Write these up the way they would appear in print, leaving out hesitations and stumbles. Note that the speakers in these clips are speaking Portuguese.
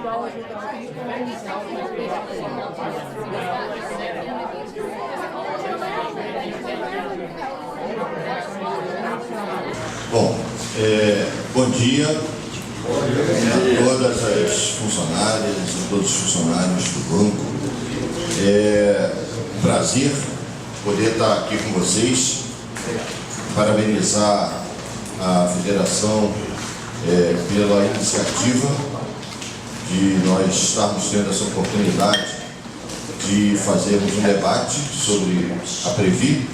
Bom, bom dia a todas as funcionárias e todos os funcionários do banco. É um prazer poder estar aqui com vocês, parabenizar a Federação pela iniciativa de nós estarmos tendo essa oportunidade de fazermos um debate sobre a Previ.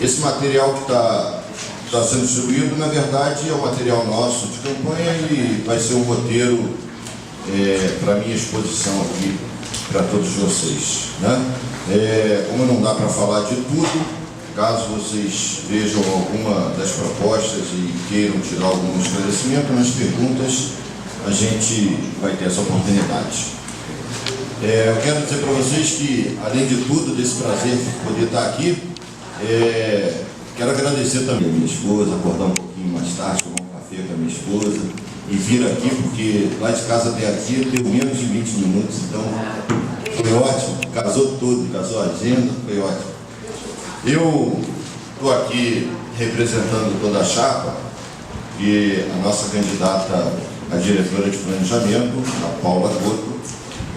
Esse material que está sendo distribuído, na verdade, é um material nosso de campanha e vai ser um roteiro para a minha exposição aqui para todos vocês, né? Como não dá para falar de tudo, caso vocês vejam alguma das propostas e queiram tirar algum esclarecimento nas perguntas, a gente vai ter essa oportunidade. Eu quero dizer para vocês que, além de tudo, desse prazer de poder estar aqui, quero agradecer também a minha esposa, acordar um pouquinho mais tarde, tomar um café com a minha esposa e vir aqui, porque lá de casa até aqui eu tenho menos de 20 minutos, então foi ótimo, casou tudo, casou a agenda, foi ótimo. Eu estou aqui representando toda a chapa e a nossa candidata a diretora de planejamento, a Paula Couto,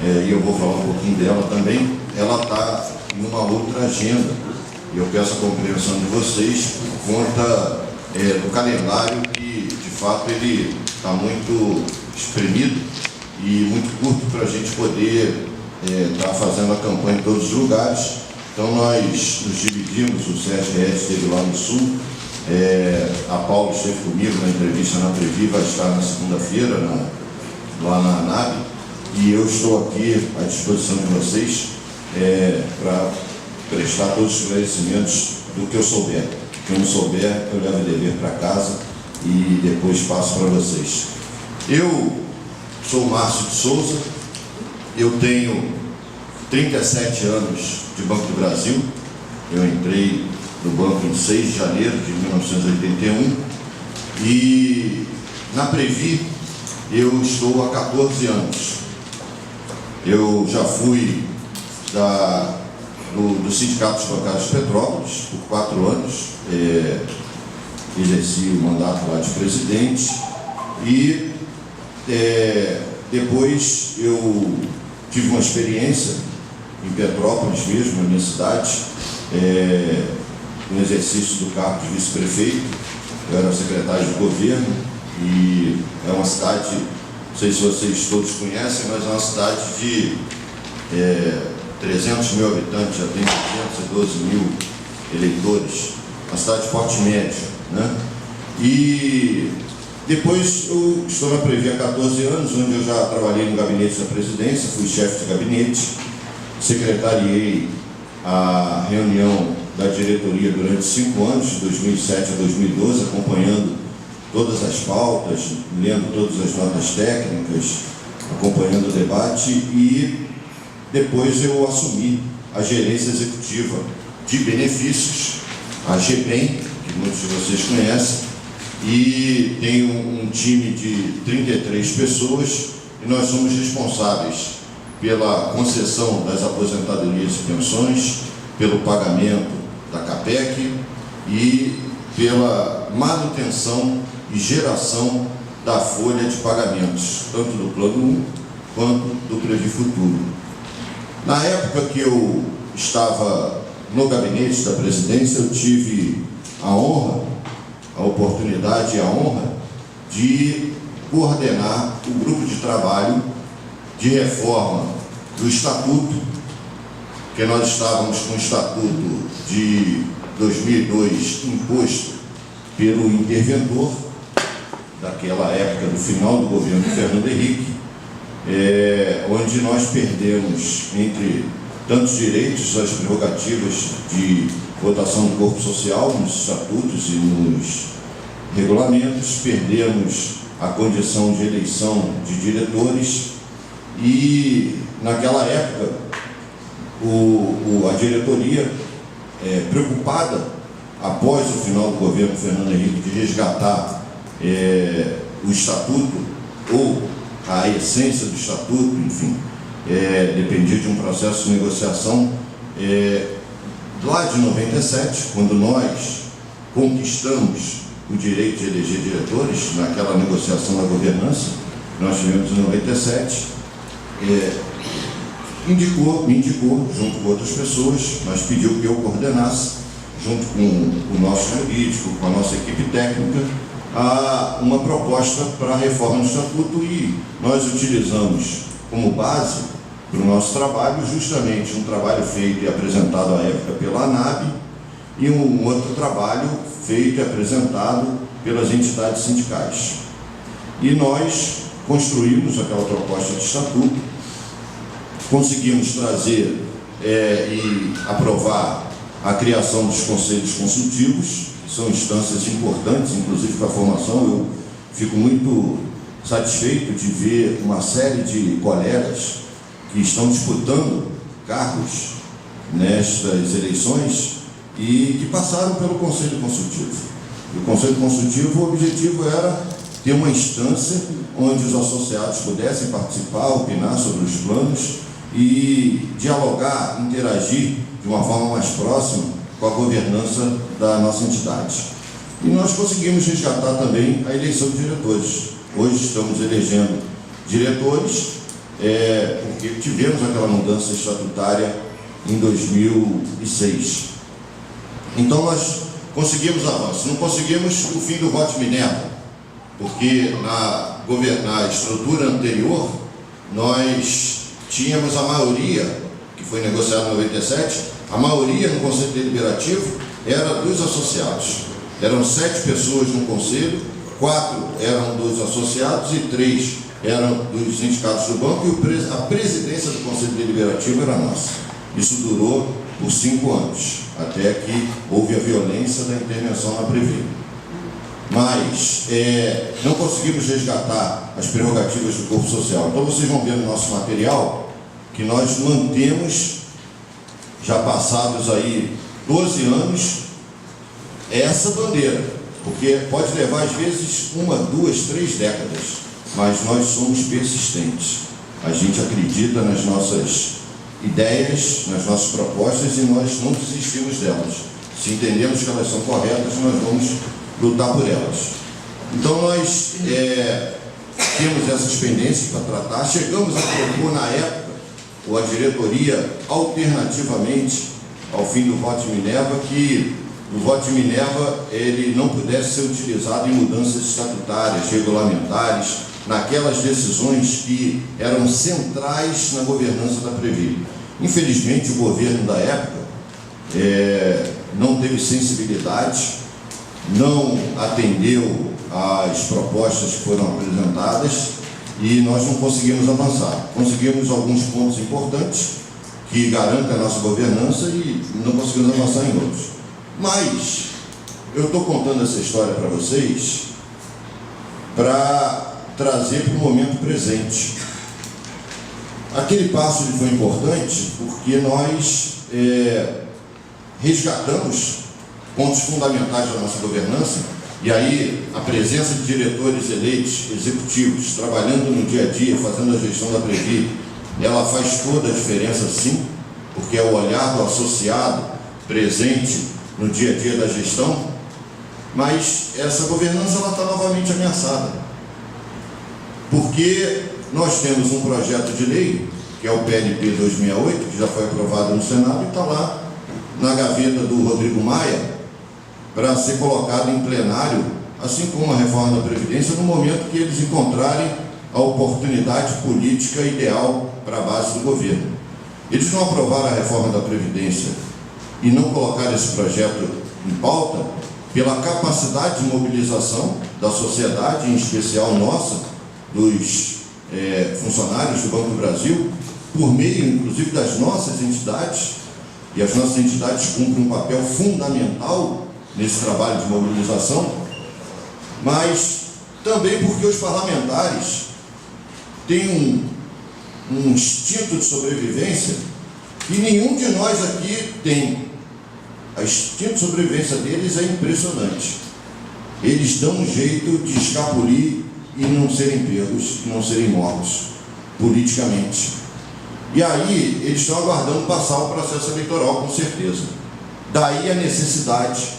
e eu vou falar um pouquinho dela também. Ela está em uma outra agenda. Eu peço a compreensão de vocês por conta do calendário que, de fato, ele está muito espremido e muito curto para a gente poder estar fazendo a campanha em todos os lugares. Então, nós nos dividimos, o Sérgio Redes esteve lá no Sul, a Paula esteve comigo na entrevista na Previ, vai estar na segunda-feira, lá na ANAB, e eu estou aqui à disposição de vocês para prestar todos os esclarecimentos do que eu souber. O que eu não souber, eu levo o dever para casa e depois passo para vocês. Eu sou Márcio de Souza, eu tenho 37 anos de Banco do Brasil. Eu entrei no banco em 6 de janeiro de 1981 e na Previ eu estou há 14 anos. Eu já fui do Sindicato dos Bancários de Petrópolis por 4 anos, exerci o mandato lá de presidente e depois eu tive uma experiência em Petrópolis mesmo, na minha cidade, no exercício do cargo de vice-prefeito. Eu era secretário de governo e é uma cidade, não sei se vocês todos conhecem, mas é uma cidade de 300 mil habitantes, já tem 212 mil eleitores, uma cidade de porte médio, né? E depois eu estou na Previ há 14 anos, onde eu já trabalhei no gabinete da presidência, fui chefe de gabinete, secretariei a reunião da diretoria durante 5 anos, de 2007 a 2012, acompanhando todas as pautas, lendo todas as notas técnicas, acompanhando o debate, e depois eu assumi a gerência executiva de benefícios, a GBEM, que muitos de vocês conhecem, e tenho um time de 33 pessoas e nós somos responsáveis pela concessão das aposentadorias e pensões, pelo pagamento da CAPEC e pela manutenção e geração da folha de pagamentos, tanto do Plano 1 quanto do Previ Futuro. Na época que eu estava no gabinete da presidência, eu tive a honra, a oportunidade e a honra de coordenar o grupo de trabalho de reforma do Estatuto, que nós estávamos com o Estatuto de 2002 imposto pelo interventor daquela época, do final do governo de Fernando Henrique, onde nós perdemos, entre tantos direitos, as prerrogativas de votação do corpo social nos estatutos e nos regulamentos, perdemos a condição de eleição de diretores e, naquela época, a diretoria, preocupada, após o final do governo Fernando Henrique, de resgatar o estatuto ou a essência do estatuto, enfim, dependia de um processo de negociação lá de 97, quando nós conquistamos o direito de eleger diretores, naquela negociação da governança, nós tivemos em 97, me indicou, junto com outras pessoas, mas pediu que eu coordenasse, junto com o nosso jurídico, com a nossa equipe técnica, uma proposta para a reforma do estatuto, e nós utilizamos como base para o nosso trabalho justamente um trabalho feito e apresentado à época pela ANAB e um outro trabalho feito e apresentado pelas entidades sindicais. E nós construímos aquela proposta de estatuto, conseguimos trazer e aprovar a criação dos conselhos consultivos, que são instâncias importantes, inclusive para a formação. Eu fico muito satisfeito de ver uma série de colegas que estão disputando cargos nestas eleições e que passaram pelo Conselho Consultivo. E o Conselho Consultivo, o objetivo era ter uma instância onde os associados pudessem participar, opinar sobre os planos e dialogar, interagir de uma forma mais próxima com a governança da nossa entidade. E nós conseguimos resgatar também a eleição de diretores. Hoje estamos elegendo diretores, porque tivemos aquela mudança estatutária em 2006. Então nós conseguimos avanço. Não conseguimos o fim do voto de Minerva, porque na estrutura anterior nós tínhamos a maioria, que foi negociada em 97, a maioria no Conselho Deliberativo era dos associados. Eram 7 pessoas no Conselho, 4 eram dos associados e 3 eram dos sindicatos do banco, e a presidência do Conselho Deliberativo era nossa. Isso durou por 5 anos, até que houve a violência da intervenção na Previ. Mas não conseguimos resgatar as prerrogativas do corpo social. Então vocês vão ver no nosso material que nós mantemos, já passados aí 12 anos, essa bandeira, porque pode levar às vezes 1, 2, 3 décadas, mas nós somos persistentes. A gente acredita nas nossas ideias, nas nossas propostas, e nós não desistimos delas. Se entendemos que elas são corretas, nós vamos lutar por elas. Então nós temos essas pendências para tratar. Chegamos a propor na época, ou a diretoria, alternativamente ao fim do voto de Minerva, que o voto de Minerva ele não pudesse ser utilizado em mudanças estatutárias, regulamentares, naquelas decisões que eram centrais na governança da Previ. Infelizmente, o governo da época não teve sensibilidade, não atendeu às propostas que foram apresentadas e nós não conseguimos avançar. Conseguimos alguns pontos importantes que garantem a nossa governança e não conseguimos avançar em outros. Mas eu estou contando essa história para vocês para trazer para o momento presente. Aquele passo foi importante porque nós resgatamos pontos fundamentais da nossa governança, e aí a presença de diretores eleitos, executivos, trabalhando no dia a dia, fazendo a gestão da Previ, ela faz toda a diferença sim, porque é o olhar do associado presente no dia a dia da gestão, mas essa governança está novamente ameaçada, porque nós temos um projeto de lei, que é o PLP 268, que já foi aprovado no Senado e está lá na gaveta do Rodrigo Maia, para ser colocado em plenário, assim como a reforma da Previdência, no momento que eles encontrarem a oportunidade política ideal para a base do governo. Eles não aprovaram a reforma da Previdência e não colocaram esse projeto em pauta pela capacidade de mobilização da sociedade, em especial nossa, dos funcionários do Banco do Brasil, por meio, inclusive, das nossas entidades, e as nossas entidades cumprem um papel fundamental nesse trabalho de mobilização, mas também porque os parlamentares têm um instinto de sobrevivência que nenhum de nós aqui tem. O instinto de sobrevivência deles é impressionante. Eles dão um jeito de escapulir e não serem pegos, e não serem mortos politicamente. E aí eles estão aguardando passar o processo eleitoral, com certeza. Daí a necessidade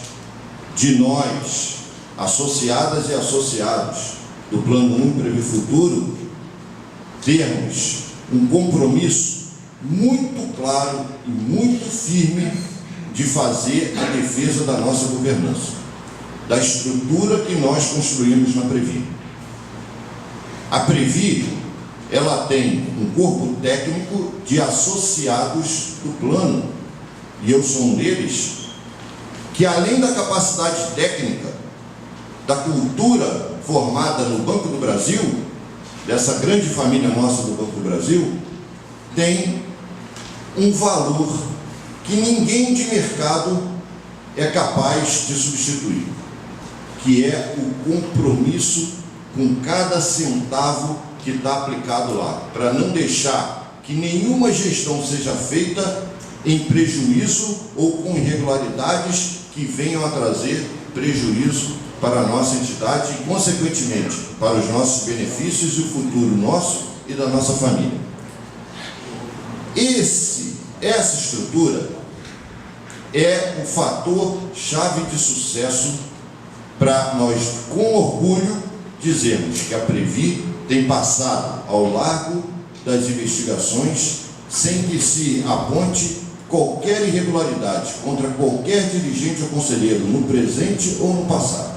de nós, associadas e associados do Plano Único Previ Futuro, termos um compromisso muito claro e muito firme de fazer a defesa da nossa governança, da estrutura que nós construímos na Previ. A Previ, ela tem um corpo técnico de associados do plano, e eu sou um deles, que além da capacidade técnica, da cultura formada no Banco do Brasil, dessa grande família nossa do Banco do Brasil, tem um valor que ninguém de mercado é capaz de substituir, que é o compromisso com cada centavo que está aplicado lá, para não deixar que nenhuma gestão seja feita em prejuízo ou com irregularidades que venham a trazer prejuízo para a nossa entidade e, consequentemente, para os nossos benefícios e o futuro nosso e da nossa família. Essa estrutura é o fator chave de sucesso para nós, com orgulho, dizermos que a Previ tem passado ao largo das investigações sem que se aponte qualquer irregularidade contra qualquer dirigente ou conselheiro no presente ou no passado,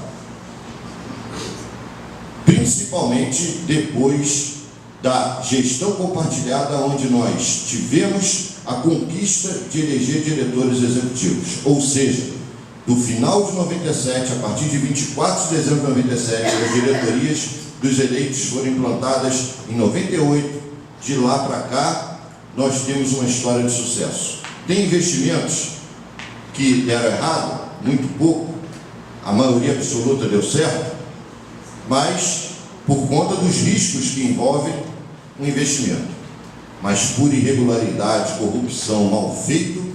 principalmente depois da gestão compartilhada, onde nós tivemos a conquista de eleger diretores executivos, ou seja, do final de 97, a partir de 24 de dezembro de 97, as diretorias dos eleitos foram implantadas em 98, de lá para cá, nós temos uma história de sucesso. Tem investimentos que deram errado, muito pouco, a maioria absoluta deu certo, mas por conta dos riscos que envolvem o investimento. Mas por irregularidade, corrupção, mal feito,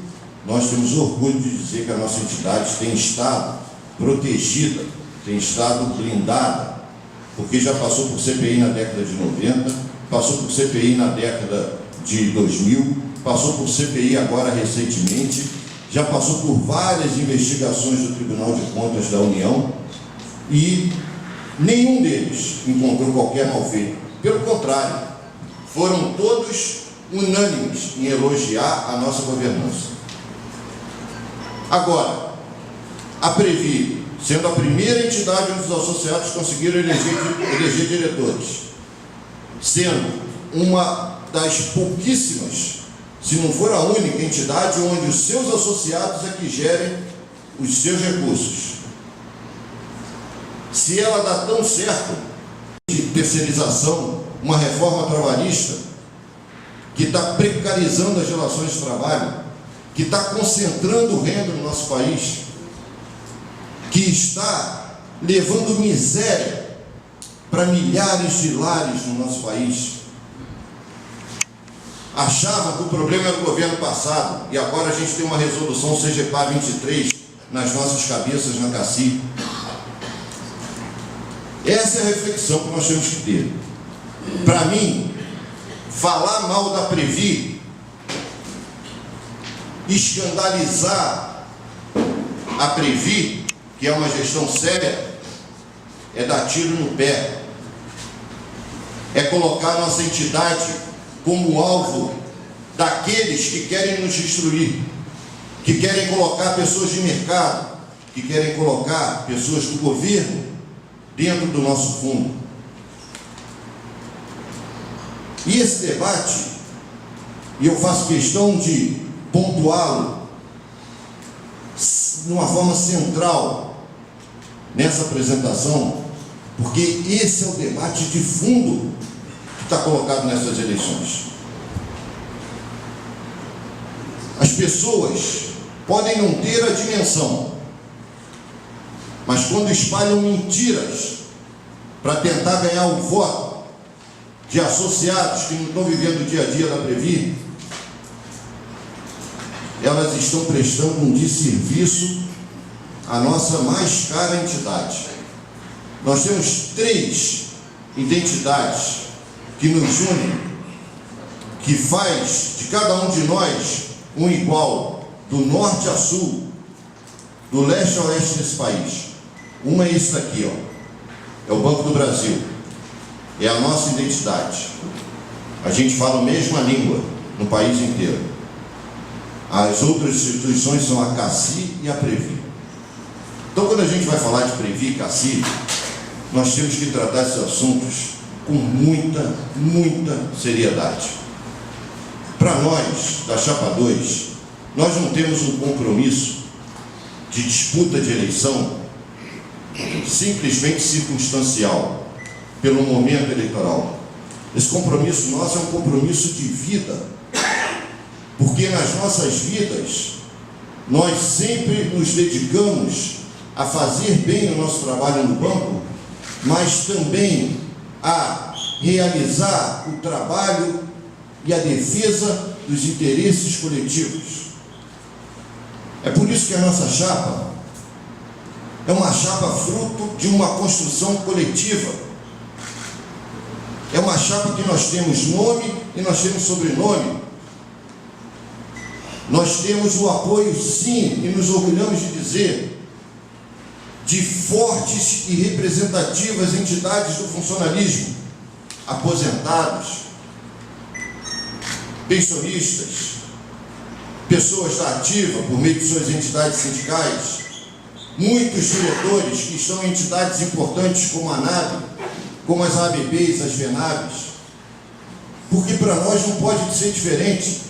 nós temos orgulho de dizer que a nossa entidade tem estado protegida, tem estado blindada, porque já passou por CPI na década de 90, passou por CPI na década de 2000, passou por CPI agora recentemente, já passou por várias investigações do Tribunal de Contas da União e nenhum deles encontrou qualquer mal feito. Pelo contrário, foram todos unânimes em elogiar a nossa governança. Agora, a Previ, sendo a primeira entidade onde os associados conseguiram eleger diretores, sendo uma das pouquíssimas, se não for a única entidade onde os seus associados é que gerem os seus recursos. Se ela dá tão certo de terceirização, uma reforma trabalhista que está precarizando as relações de trabalho, que está concentrando renda no nosso país, que está levando miséria para milhares de lares no nosso país. Achava que o problema era o governo passado e agora a gente tem uma resolução CGPA 23 nas nossas cabeças na CACI. Essa é a reflexão que nós temos que ter. Para mim, falar mal da Previ, escandalizar a Previ, que é uma gestão séria, é dar tiro no pé, é colocar nossa entidade como alvo daqueles que querem nos destruir, que querem colocar pessoas de mercado, que querem colocar pessoas do governo dentro do nosso fundo. E esse debate, e eu faço questão de pontuá-lo de uma forma central nessa apresentação, porque esse é o debate de fundo que está colocado nessas eleições. As pessoas podem não ter a dimensão, mas quando espalham mentiras para tentar ganhar o voto de associados que não estão vivendo o dia a dia da Previ, elas estão prestando um desserviço à nossa mais cara entidade. Nós temos 3 identidades que nos unem, que faz de cada um de nós um igual, do norte a sul, do leste a oeste desse país. Uma é isso daqui, ó. É o Banco do Brasil. É a nossa identidade. A gente fala a mesma língua no país inteiro. As outras instituições são a CACI e a Previ. Então, quando a gente vai falar de Previ e CACI, nós temos que tratar esses assuntos com muita seriedade. Para nós, da Chapa 2, nós não temos um compromisso de disputa de eleição simplesmente circunstancial, pelo momento eleitoral. Esse compromisso nosso é um compromisso de vida, porque nas nossas vidas, nós sempre nos dedicamos a fazer bem o nosso trabalho no banco, mas também a realizar o trabalho e a defesa dos interesses coletivos. É por isso que a nossa chapa é uma chapa fruto de uma construção coletiva. É uma chapa que nós temos nome e nós temos sobrenome. Nós temos o apoio, sim, e nos orgulhamos de dizer, de fortes e representativas entidades do funcionalismo, aposentados, pensionistas, pessoas da ativa por meio de suas entidades sindicais, muitos diretores que estão em entidades importantes como a ANAB, como as ABBs, as FENABs, porque para nós não pode ser diferente.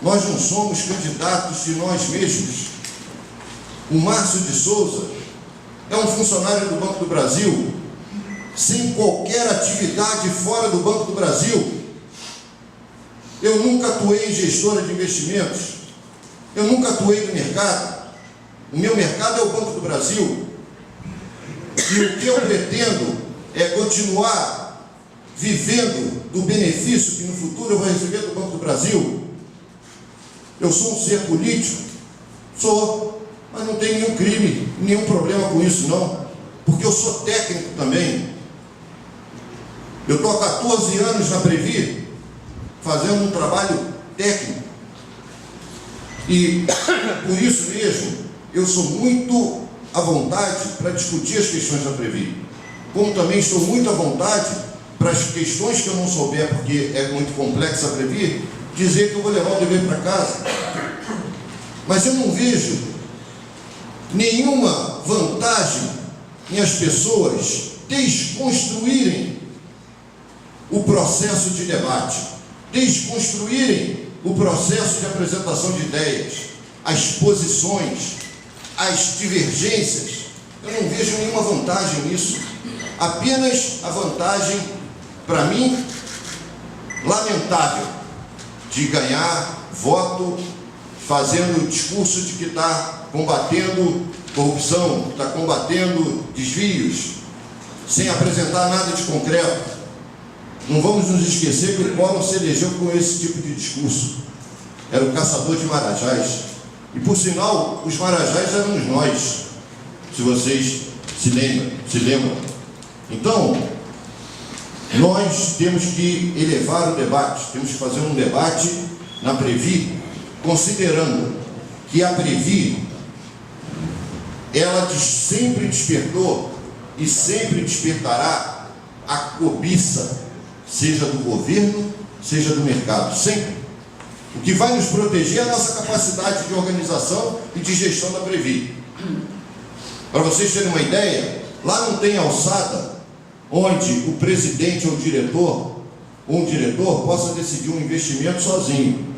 Nós não somos candidatos de nós mesmos. O Márcio de Souza é um funcionário do Banco do Brasil, sem qualquer atividade fora do Banco do Brasil. Eu nunca atuei em gestora de investimentos, eu nunca atuei no mercado. O meu mercado é o Banco do Brasil. E o que eu pretendo é continuar vivendo do benefício que no futuro eu vou receber do Banco do Brasil. Eu sou um ser político? Sou, mas não tenho nenhum crime, nenhum problema com isso não, porque eu sou técnico também. Eu estou há 14 anos na Previ, fazendo um trabalho técnico, e por isso mesmo, eu sou muito à vontade para discutir as questões da Previ, como também estou muito à vontade para as questões que eu não souber, porque é muito complexa a Previ, dizer que eu vou levar o dever para casa. Mas eu não vejo nenhuma vantagem em as pessoas desconstruírem o processo de debate, desconstruírem o processo de apresentação de ideias, as posições, as divergências. Eu não vejo nenhuma vantagem nisso. Apenas a vantagem, para mim, lamentável, de ganhar voto fazendo o discurso de que está combatendo corrupção, que está combatendo desvios, sem apresentar nada de concreto. Não vamos nos esquecer que o Collor se elegeu com esse tipo de discurso. Era o caçador de marajás. E, por sinal, os marajás éramos nós, se vocês se lembram. Então, nós temos que elevar o debate, temos que fazer um debate na Previ, considerando que a Previ, ela sempre despertou e sempre despertará a cobiça, seja do governo, seja do mercado, sempre. O que vai nos proteger é a nossa capacidade de organização e de gestão da Previ. Para vocês terem uma ideia, lá não tem alçada onde o presidente ou um diretor possa decidir um investimento sozinho.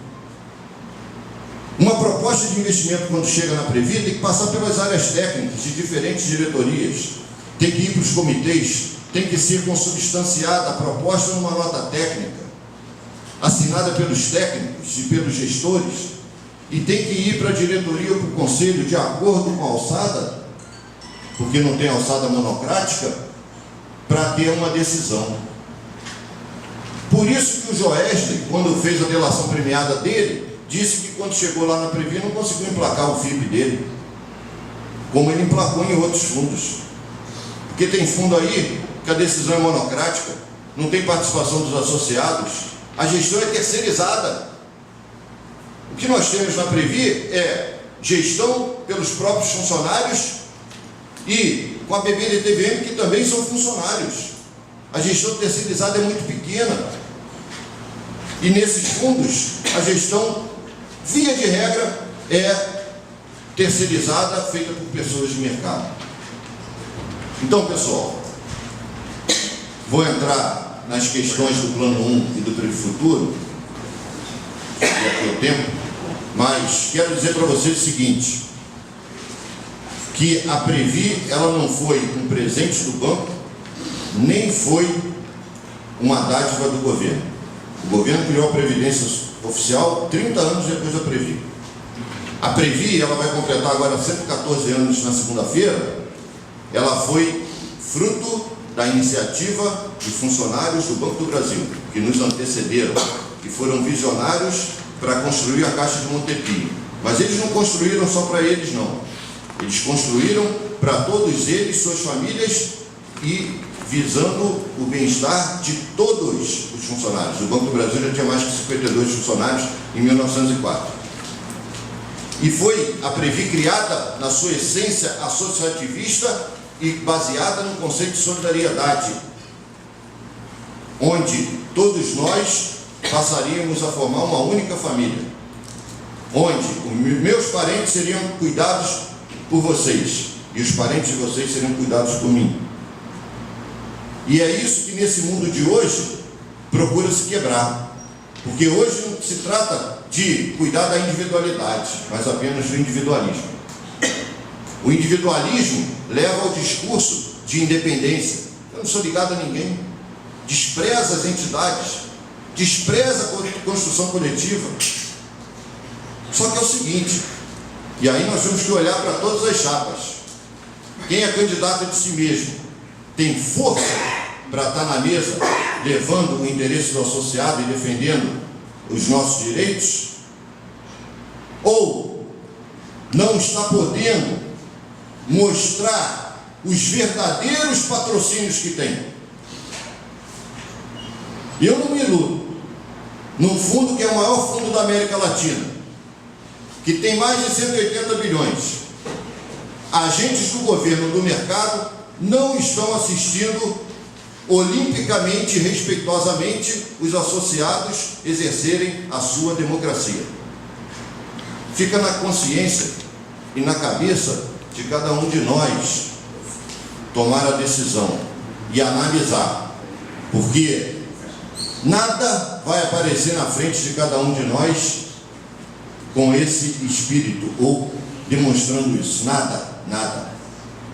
Uma proposta de investimento, quando chega na Previ, tem que passar pelas áreas técnicas de diferentes diretorias, tem que ir para os comitês, tem que ser consubstanciada a proposta numa nota técnica, assinada pelos técnicos e pelos gestores, e tem que ir para a diretoria ou para o conselho de acordo com a alçada, porque não tem alçada monocrática, para ter uma decisão. Por isso que o Joesley, quando fez a delação premiada dele, disse que quando chegou lá na Previ não conseguiu emplacar o FIP dele, como ele emplacou em outros fundos. Porque tem fundo aí que a decisão é monocrática, não tem participação dos associados, a gestão é terceirizada. O que nós temos na Previ é gestão pelos próprios funcionários e com a BBDTVM, que também são funcionários. A gestão terceirizada é muito pequena. E nesses fundos, a gestão, via de regra, é terceirizada, feita por pessoas de mercado. Então, pessoal, vou entrar nas questões do Plano 1 e do Previ Futuro, e aqui é o tempo, mas quero dizer para vocês o seguinte, que a Previ, ela não foi um presente do banco, nem foi uma dádiva do governo. O governo criou a Previdência Oficial 30 anos depois da Previ. A Previ, ela vai completar agora 114 anos na segunda-feira. Ela foi fruto da iniciativa de funcionários do Banco do Brasil, que nos antecederam, que foram visionários para construir a Caixa de Montepio. Mas eles não construíram só para eles, não. Eles construíram para todos eles, suas famílias, e visando o bem-estar de todos os funcionários. O Banco do Brasil já tinha mais que 52 funcionários em 1904. E foi a Previ criada, na sua essência associativista e baseada no conceito de solidariedade, onde todos nós passaríamos a formar uma única família, onde os meus parentes seriam cuidados por vocês e os parentes de vocês seriam cuidados por mim. E é isso que nesse mundo de hoje procura se quebrar, porque hoje não se trata de cuidar da individualidade, mas apenas do individualismo. O individualismo leva ao discurso de independência. Eu não sou ligado a ninguém. Despreza as entidades, despreza a construção coletiva. Só que é o seguinte, e aí nós temos que olhar para todas as chapas. Quem é candidato de si mesmo tem força para estar na mesa levando o interesse do associado e defendendo os nossos direitos? Ou não está podendo mostrar os verdadeiros patrocínios que tem? Eu não me iludo. Num fundo que é o maior fundo da América Latina, que tem mais de 180 bilhões, agentes do governo, do mercado, não estão assistindo olimpicamente e respeitosamente os associados exercerem a sua democracia. Fica na consciência e na cabeça de cada um de nós tomar a decisão e analisar, porque nada vai aparecer na frente de cada um de nós com esse espírito ou demonstrando isso. Nada, nada.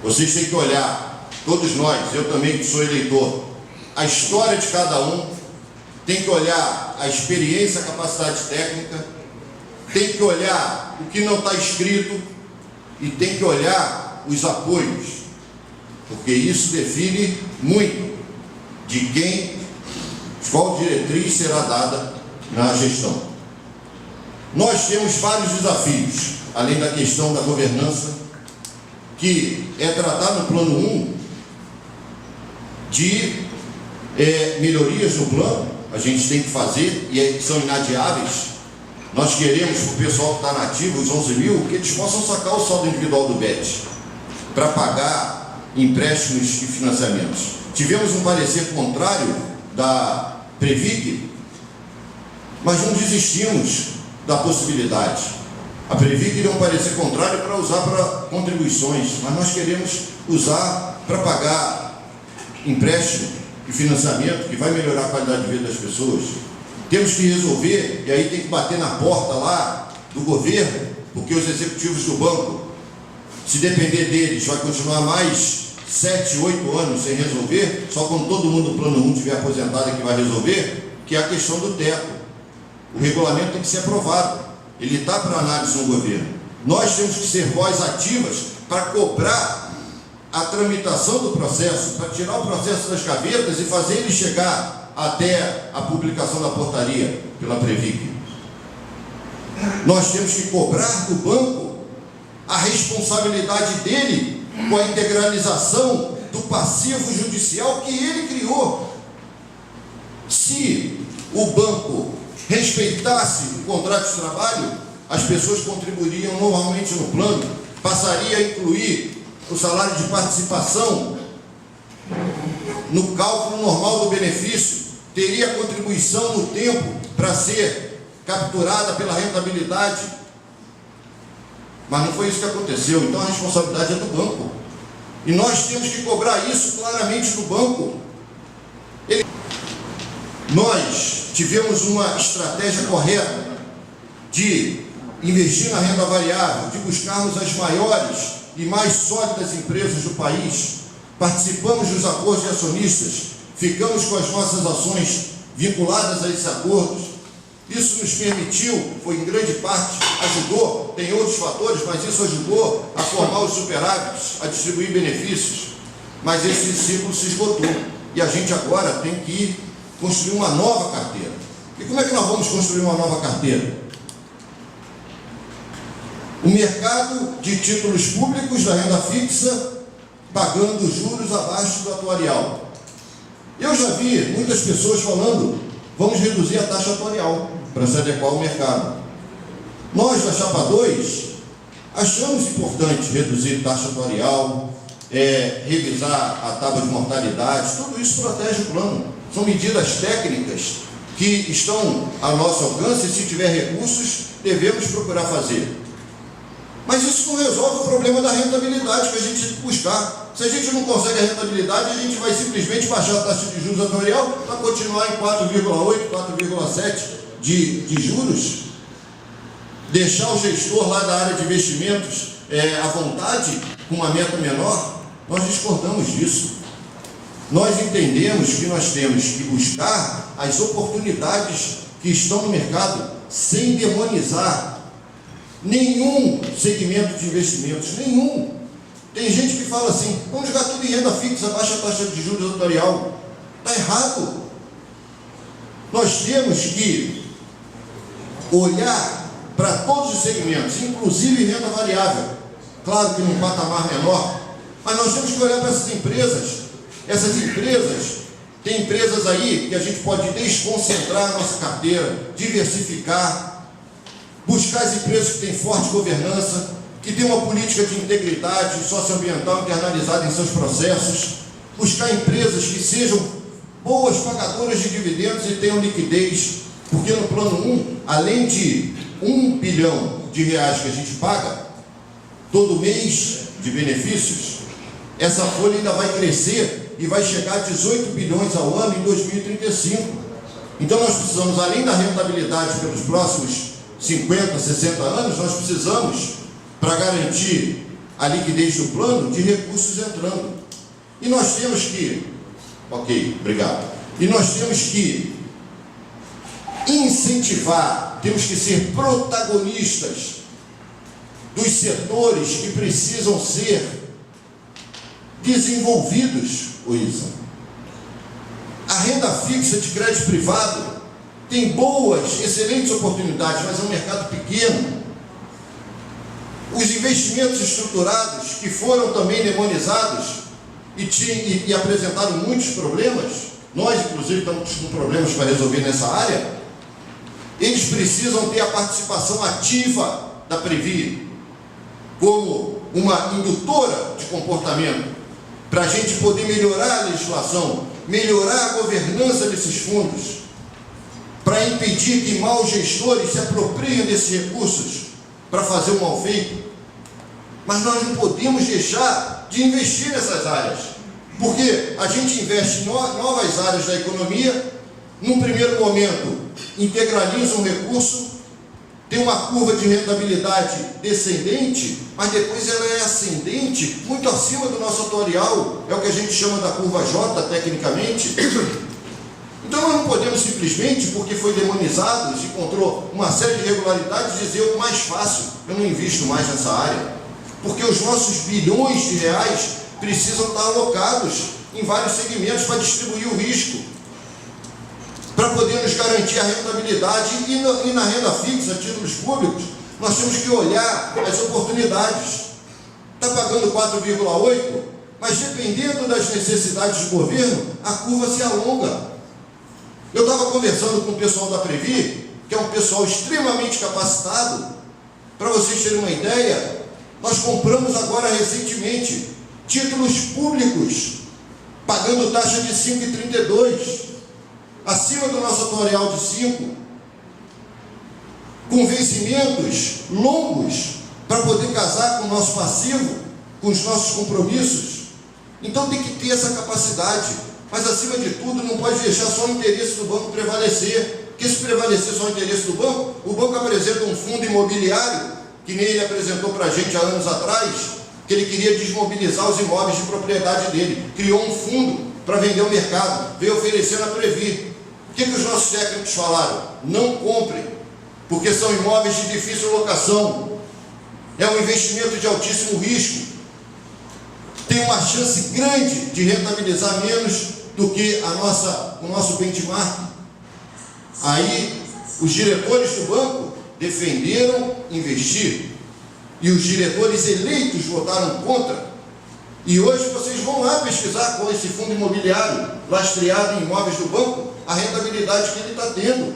Vocês têm que olhar, todos nós, eu também que sou eleitor, a história de cada um, tem que olhar a experiência, a capacidade técnica, tem que olhar o que não está escrito e tem que olhar os apoios, porque isso define muito de quem, qual diretriz será dada na gestão. Nós temos vários desafios, além da questão da governança, que é tratar no Plano 1 de melhorias no plano. A gente tem que fazer e são inadiáveis. Nós queremos que o pessoal que está nativo, os 11 mil, que eles possam sacar o saldo individual do BET para pagar empréstimos e financiamentos. Tivemos um parecer contrário da Previc, mas não desistimos da possibilidade. A Previc deu um parecer contrário para usar para contribuições, mas nós queremos usar para pagar empréstimo e financiamento que vai melhorar a qualidade de vida das pessoas. Temos que resolver, e aí tem que bater na porta lá do governo, porque os executivos do banco, se depender deles, vai continuar mais 7, 8 anos sem resolver, só quando todo mundo do Plano 1 estiver aposentado é que vai resolver, que é a questão do teto. O regulamento tem que ser aprovado, ele está para análise no governo. Nós temos que ser voz ativas para cobrar a tramitação do processo, para tirar o processo das gavetas e fazer ele chegar até a publicação da portaria pela Previc. Nós temos que cobrar do banco a responsabilidade dele com a integralização do passivo judicial que ele criou. Se o banco respeitasse o contrato de trabalho, as pessoas contribuiriam normalmente no plano, passaria a incluir o salário de participação no cálculo normal do benefício, teria contribuição no tempo para ser capturada pela rentabilidade. Mas não foi isso que aconteceu. Então a responsabilidade é do banco. E nós temos que cobrar isso claramente do banco. Nós tivemos uma estratégia correta de investir na renda variável, de buscarmos as maiores e mais sólidas empresas do país. Participamos dos acordos de acionistas, ficamos com as nossas ações vinculadas a esses acordos. Isso nos permitiu, foi em grande parte, ajudou, tem outros fatores, mas isso ajudou a formar os superávites, a distribuir benefícios. Mas esse ciclo se esgotou e a gente agora tem que construir uma nova carteira. E como é que nós vamos construir uma nova carteira? O mercado de títulos públicos da renda fixa pagando juros abaixo do atuarial. Eu já vi muitas pessoas falando: vamos reduzir a taxa atuarial para se adequar ao mercado. Nós, da Chapa 2, achamos importante reduzir taxa atuarial, revisar a tábua de mortalidade. Tudo isso protege o plano. São medidas técnicas que estão ao nosso alcance e, se tiver recursos, devemos procurar fazer. Mas isso não resolve o problema da rentabilidade que a gente tem que buscar. Se a gente não consegue a rentabilidade, a gente vai simplesmente baixar a taxa de juros atuarial para continuar em 4,8, 4,7 de juros, deixar o gestor lá da área de investimentos à vontade, com uma meta menor. Nós discordamos disso. Nós entendemos que nós temos que buscar as oportunidades que estão no mercado sem demonizar nenhum segmento de investimentos, nenhum. Tem gente que fala assim: vamos jogar tudo em renda fixa, baixa a taxa de juros atuarial. Está errado. Nós temos que olhar para todos os segmentos, inclusive renda variável, claro que num patamar menor, mas nós temos que olhar para essas empresas. Essas empresas, tem empresas aí que a gente pode desconcentrar a nossa carteira, diversificar, buscar as empresas que têm forte governança, que têm uma política de integridade socioambiental internalizada em seus processos, buscar empresas que sejam boas pagadoras de dividendos e tenham liquidez, porque no plano 1, além de R$1 bilhão que a gente paga todo mês de benefícios, essa folha ainda vai crescer e vai chegar a 18 bilhões ao ano em 2035. Então nós precisamos, além da rentabilidade pelos próximos 50, 60 anos, nós precisamos, para garantir a liquidez do plano, de recursos entrando. E nós temos que, e nós temos que incentivar, temos que ser protagonistas dos setores que precisam ser desenvolvidos, Isa. A renda fixa de crédito privado tem boas, excelentes oportunidades, mas é um mercado pequeno. Os investimentos estruturados, que foram também demonizados e apresentaram muitos problemas, nós inclusive estamos com problemas para resolver nessa área, eles precisam ter a participação ativa da Previ, como uma indutora de comportamento, para a gente poder melhorar a legislação, melhorar a governança desses fundos, para impedir que maus gestores se apropriem desses recursos para fazer o mal feito. Mas nós não podemos deixar de investir nessas áreas, porque a gente investe em novas áreas da economia, num primeiro momento integraliza um recurso, tem uma curva de rentabilidade descendente, mas depois ela é ascendente, muito acima do nosso atuarial, é o que a gente chama da curva J, tecnicamente. Então nós não podemos simplesmente, porque foi demonizado, se encontrou uma série de irregularidades, dizer o mais fácil, eu não invisto mais nessa área, porque os nossos bilhões de reais precisam estar alocados em vários segmentos para distribuir o risco, para poder nos garantir a rentabilidade. E na renda fixa, títulos públicos, nós temos que olhar as oportunidades. Está pagando 4,8, mas dependendo das necessidades do governo, a curva se alonga. Eu estava conversando com o pessoal da Previ, que é um pessoal extremamente capacitado. Para vocês terem uma ideia, nós compramos agora recentemente títulos públicos, pagando taxa de 5,32, acima do nosso atuarial de 5, com vencimentos longos, para poder casar com o nosso passivo, com os nossos compromissos. Então tem que ter essa capacidade, mas acima de tudo não pode deixar só o interesse do banco prevalecer, porque se prevalecer só o interesse do banco, o banco apresenta um fundo imobiliário, que nem ele apresentou para a gente há anos atrás, que ele queria desmobilizar os imóveis de propriedade dele, criou um fundo para vender ao mercado, veio oferecer na Previ. O que os nossos técnicos falaram? Não comprem, porque são imóveis de difícil locação, é um investimento de altíssimo risco, tem uma chance grande de rentabilizar menos do que o nosso benchmark. Aí os diretores do banco defenderam investir e os diretores eleitos votaram contra. E hoje vocês vão lá pesquisar com esse fundo imobiliário lastreado em imóveis do banco a rentabilidade que ele está tendo.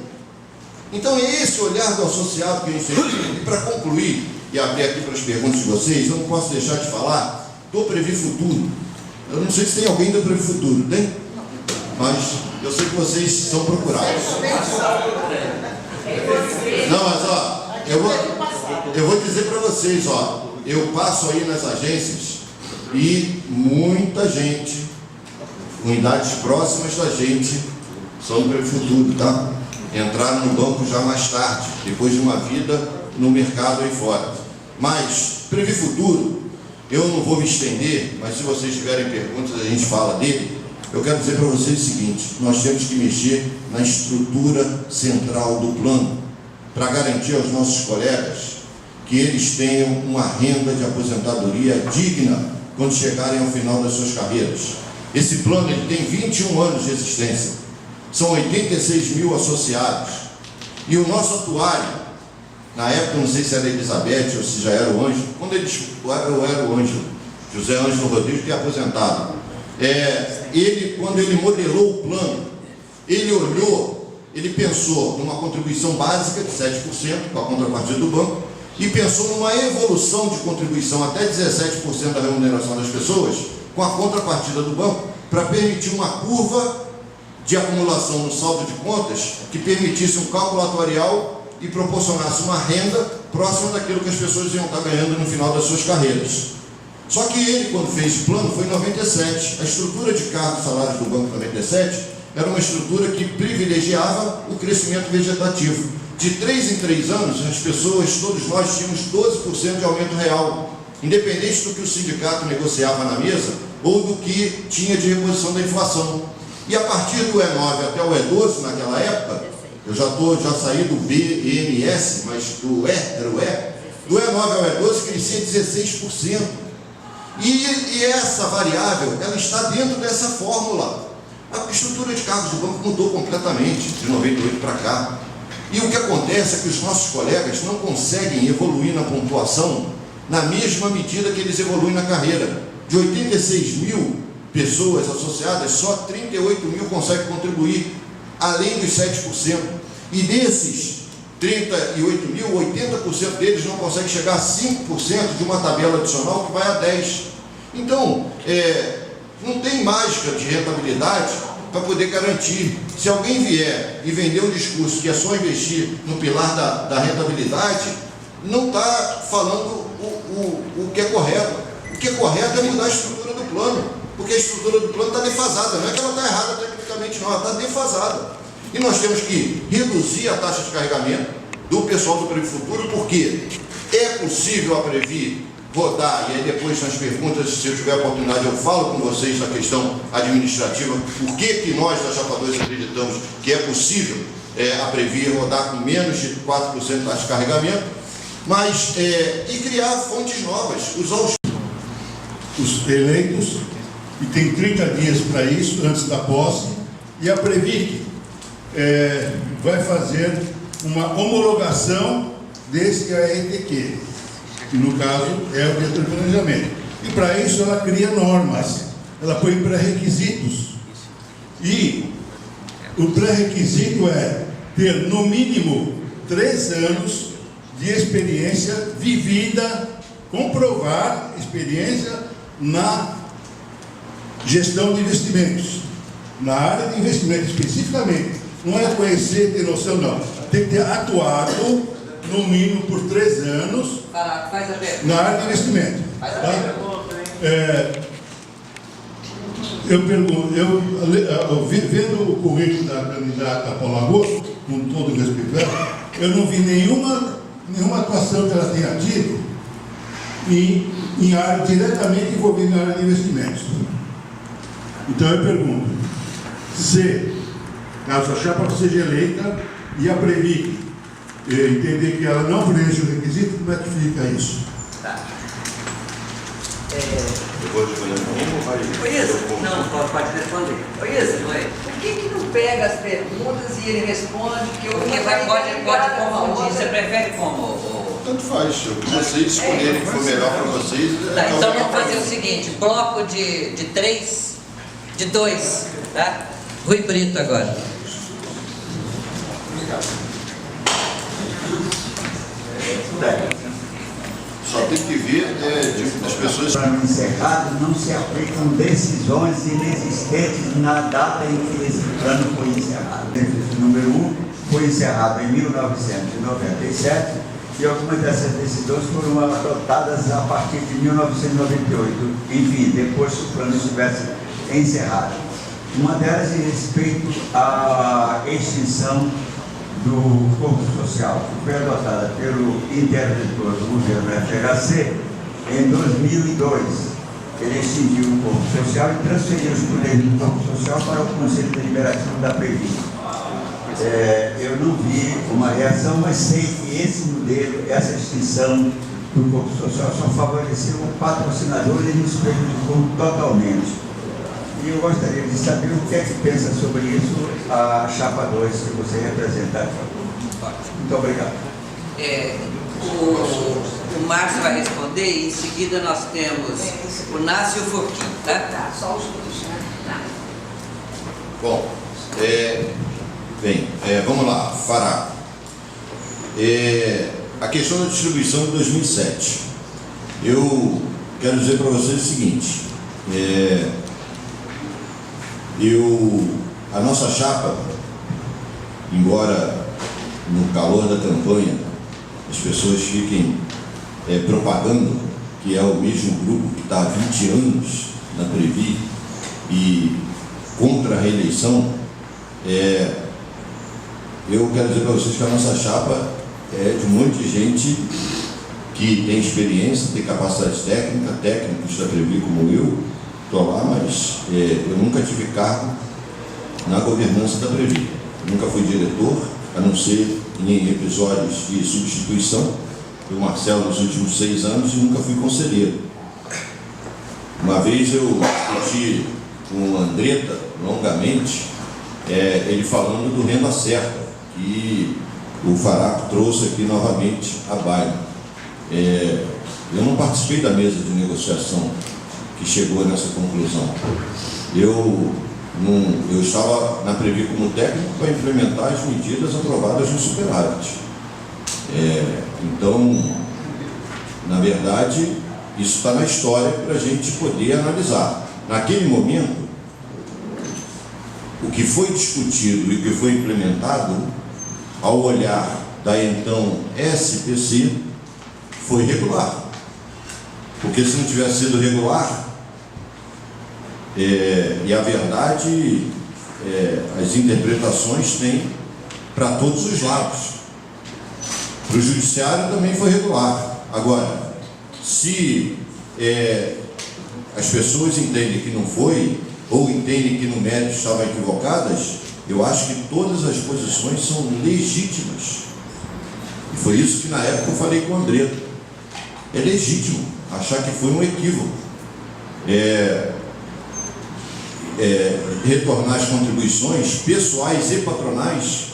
Então é esse olhar do associado que a gente tem. E para concluir e abrir aqui para as perguntas de vocês, eu não posso deixar de falar do Previ Futuro. Eu não sei se tem alguém do Previ Futuro, tem? Mas eu sei que vocês são procurados. Não, mas ó, eu vou dizer para vocês, ó, eu passo aí nas agências e muita gente, com idades próximas da gente, são do Previ Futuro, tá? Entraram no banco já mais tarde, depois de uma vida no mercado aí fora. Mas Previ Futuro, eu não vou me estender, mas se vocês tiverem perguntas, a gente fala dele. Eu quero dizer para vocês o seguinte: nós temos que mexer na estrutura central do plano, para garantir aos nossos colegas que eles tenham uma renda de aposentadoria digna quando chegarem ao final das suas carreiras. Esse plano ele tem 21 anos de existência, são 86 mil associados, e o nosso atuário, na época, não sei se era Elizabeth ou se já era o Ângelo, quando era o Ângelo, José Ângelo Rodrigues, que é aposentado. Quando ele modelou o plano, ele olhou, ele pensou numa contribuição básica de 7%, com a contrapartida do banco, e pensou numa evolução de contribuição até 17% da remuneração das pessoas, com a contrapartida do banco, para permitir uma curva de acumulação no saldo de contas que permitisse um cálculo atuarial e proporcionasse uma renda próxima daquilo que as pessoas iam estar ganhando no final das suas carreiras. Só que ele, quando fez o plano, foi em 97. A estrutura de cargos e salários do banco em 97 era uma estrutura que privilegiava o crescimento vegetativo. De 3 em 3 anos, as pessoas, todos nós, tínhamos 12% de aumento real, independente do que o sindicato negociava na mesa ou do que tinha de reposição da inflação. E a partir do E9 até o E12, naquela época, eu já saí do BMS, mas era o E, do E9 ao E12 crescia 16%. E essa variável, ela está dentro dessa fórmula. A estrutura de cargos do banco mudou completamente, de 98 para cá. E o que acontece é que os nossos colegas não conseguem evoluir na pontuação na mesma medida que eles evoluem na carreira. De 86 mil pessoas associadas, só 38 mil conseguem contribuir, além dos 7%. E desses 38 mil, 80% deles não conseguem chegar a 5% de uma tabela adicional que vai a 10%. Então, não tem mágica de rentabilidade para poder garantir. Se alguém vier e vender um discurso que é só investir no pilar da rentabilidade, não está falando o que é correto. O que é correto é mudar a estrutura do plano, porque a estrutura do plano está defasada. Não é que ela está errada tecnicamente, não, ela está defasada. E nós temos que reduzir a taxa de carregamento do pessoal do Previ Futuro, porque é possível a Previ rodar, e aí depois nas perguntas, se eu tiver a oportunidade, eu falo com vocês da questão administrativa, por que nós da Chapa 2 acreditamos que é possível a Previ rodar com menos de 4% de taxa de carregamento, mas e criar fontes novas, usar os eleitos, e tem 30 dias para isso, antes da posse, e a Previ vai fazer uma homologação desse AETQ, que no caso é o diretor de planejamento. E para isso ela cria normas, ela põe pré-requisitos. E o pré-requisito é ter no mínimo 3 anos de experiência vivida, comprovar experiência na gestão de investimentos, na área de investimento especificamente. Não é conhecer, ter noção, não. Tem que ter atuado no mínimo por 3 anos na área de investimento. Tá? Eu pergunto, vendo o currículo da candidata Paula Augusto, com todo o respeito, eu não vi nenhuma atuação que ela tenha tido em área diretamente envolvida na área de investimentos. Então eu pergunto, se caso a chapa seja eleita e a Previc entender que ela não preenche o requisito, como é que fica isso? Tá. Eu vou responder ou vai? Ô Isa, não, pode responder. Ô Isa, por que não pega as perguntas e ele responde que eu pode confundir? Você prefere como? Tanto faz. Se vocês escolherem que for melhor para vocês. Tá, então vamos fazer o seguinte: bloco de 2, tá? Rui Brito agora. Só tem que ver as pessoas. Para o encerrado, não se aplicam decisões inexistentes na data em que esse plano foi encerrado. O número 1 foi encerrado em 1997 e algumas dessas decisões foram adotadas a partir de 1998. Enfim, depois que o plano estivesse encerrado. Uma delas diz respeito à extinção do corpo social, que foi adotada pelo interventor do governo FHC em 2002. Ele extinguiu o corpo social e transferiu os poderes do corpo social para o Conselho Deliberativo da Previc. Eu não vi uma reação, mas sei que esse modelo, essa extinção do corpo social só favoreceu o patrocinador e nos prejudicou totalmente. E eu gostaria de saber o que é que pensa sobre isso a Chapa 2 que você representa. Muito obrigado. O Márcio vai responder e em seguida nós temos o Nácio Furquim, tá? Só os dois, né? Bom, vamos lá, Fará. A questão da distribuição de 2007. Eu quero dizer para vocês o seguinte. A nossa chapa, embora no calor da campanha as pessoas fiquem propagando que é o mesmo grupo que está há 20 anos na Previ e contra a reeleição, eu quero dizer para vocês que a nossa chapa é de um monte de gente que tem experiência, tem capacidade técnica, técnicos da Previ como eu. Estou lá, mas eu nunca tive cargo na governança da Previ. Nunca fui diretor, a não ser em episódios de substituição do Marcelo nos últimos 6 anos, e nunca fui conselheiro. Uma vez eu discuti com o Andretta longamente, ele falando do Renda Certa, que o Faraco trouxe aqui novamente à baila. Eu não participei da mesa de negociação que chegou nessa conclusão. Eu estava na Previ como técnico para implementar as medidas aprovadas no superávit. Então, na verdade, isso está na história para a gente poder analisar. Naquele momento, o que foi discutido e o que foi implementado, ao olhar da então SPC, foi regular. Porque se não tivesse sido regular, e a verdade, as interpretações têm para todos os lados. Para o judiciário também foi regular. Agora, se as pessoas entendem que não foi, ou entendem que no mérito estavam equivocadas, eu acho que todas as posições são legítimas. E foi isso que na época eu falei com o André. É legítimo achar que foi um equívoco. Retornar as contribuições pessoais e patronais,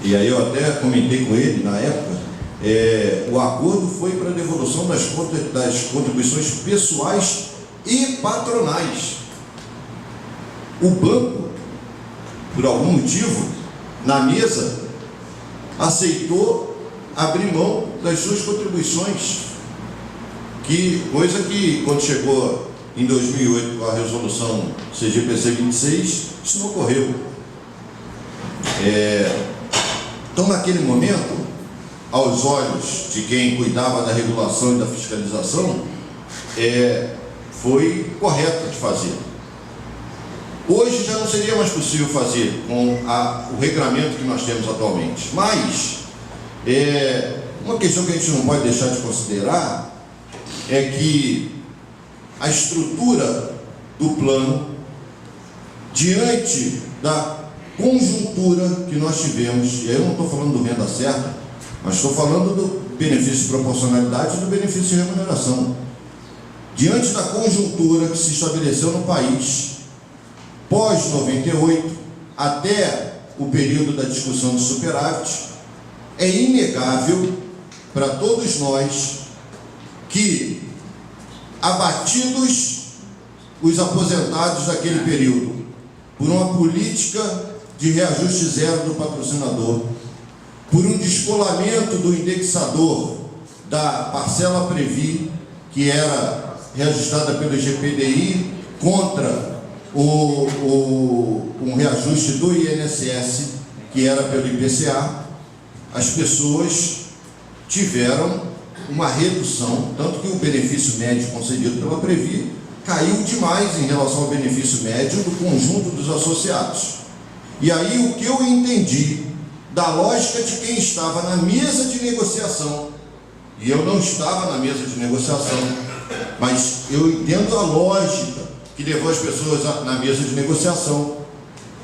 e aí eu até comentei com ele na época, o acordo foi para a devolução das contribuições pessoais e patronais. O banco por algum motivo, na mesa, aceitou abrir mão das suas contribuições, coisa que, quando chegou em 2008 com a resolução CGPC 26, isso não ocorreu. Então, naquele momento, aos olhos de quem cuidava da regulação e da fiscalização, foi correto de fazer. Hoje já não seria mais possível fazer com o regramento que nós temos atualmente. Mas, uma questão que a gente não pode deixar de considerar é que a estrutura do plano, diante da conjuntura que nós tivemos, e aí eu não estou falando do renda certa, mas estou falando do benefício de proporcionalidade e do benefício de remuneração. Diante da conjuntura que se estabeleceu no país, pós-98, até o período da discussão do superávit, é inegável para todos nós que, abatidos os aposentados daquele período, por uma política de reajuste zero do patrocinador, por um descolamento do indexador da parcela Previ, que era reajustada pelo IGPDI, contra um reajuste do INSS, que era pelo IPCA, as pessoas tiveram uma redução, tanto que o benefício médio concedido pela Previ caiu demais em relação ao benefício médio do conjunto dos associados. E aí o que eu entendi da lógica de quem estava na mesa de negociação, e eu não estava na mesa de negociação, mas eu entendo a lógica que levou as pessoas na mesa de negociação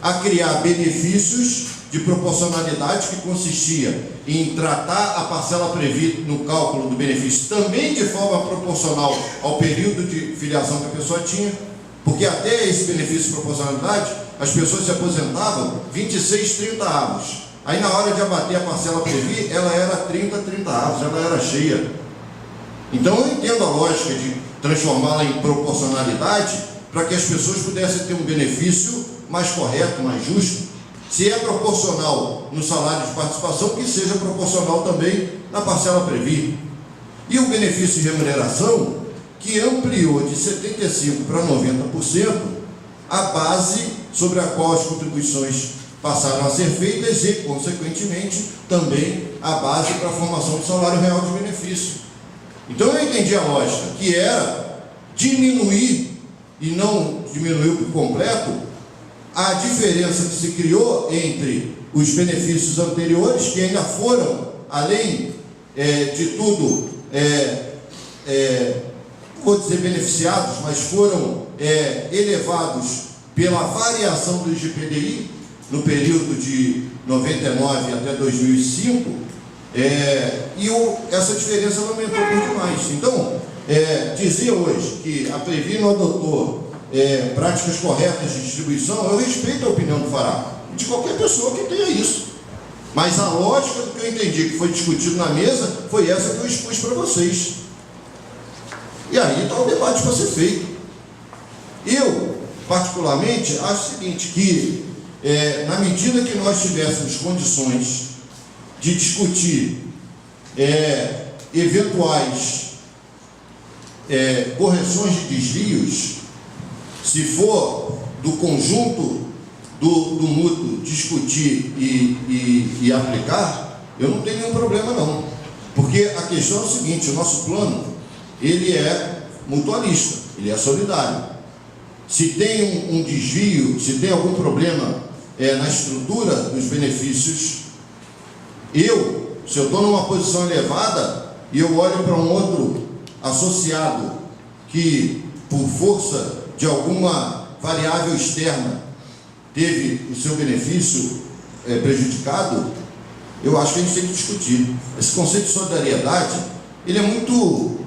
a criar benefícios de proporcionalidade, que consistia em tratar a parcela prevista no cálculo do benefício também de forma proporcional ao período de filiação que a pessoa tinha, porque até esse benefício de proporcionalidade as pessoas se aposentavam 26, 30 avos. Aí na hora de abater a parcela Previ, ela era 30 avos, ela era cheia. Então eu entendo a lógica de transformá-la em proporcionalidade para que as pessoas pudessem ter um benefício mais correto, mais justo. Se é proporcional no salário de participação, que seja proporcional também na parcela Previ. E o benefício de remuneração, que ampliou de 75% para 90% a base sobre a qual as contribuições passaram a ser feitas e, consequentemente, também a base para a formação do salário real de benefício. Então eu entendi a lógica, que era diminuir, e não diminuiu por completo, a diferença que se criou entre os benefícios anteriores, que ainda foram, além de tudo, vou dizer beneficiados, mas foram elevados pela variação do IGPDI no período de 99 até 2005, essa diferença não aumentou por demais. Então, dizer hoje que a Previ não adotou práticas corretas de distribuição, eu respeito a opinião do Fará, de qualquer pessoa que tenha isso. Mas a lógica do que eu entendi que foi discutido na mesa foi essa que eu expus para vocês. E aí está o debate para ser feito. Eu, particularmente, acho o seguinte, que na medida que nós tivéssemos condições de discutir eventuais correções de desvios, se for do conjunto do mútuo discutir e aplicar, eu não tenho nenhum problema não. Porque a questão é o seguinte, o nosso plano, ele é mutualista, ele é solidário. Se tem um desvio, se tem algum problema na estrutura dos benefícios, se eu estou numa posição elevada e eu olho para um outro associado que, por força de alguma variável externa, teve o seu benefício prejudicado, eu acho que a gente tem que discutir. Esse conceito de solidariedade, ele é muito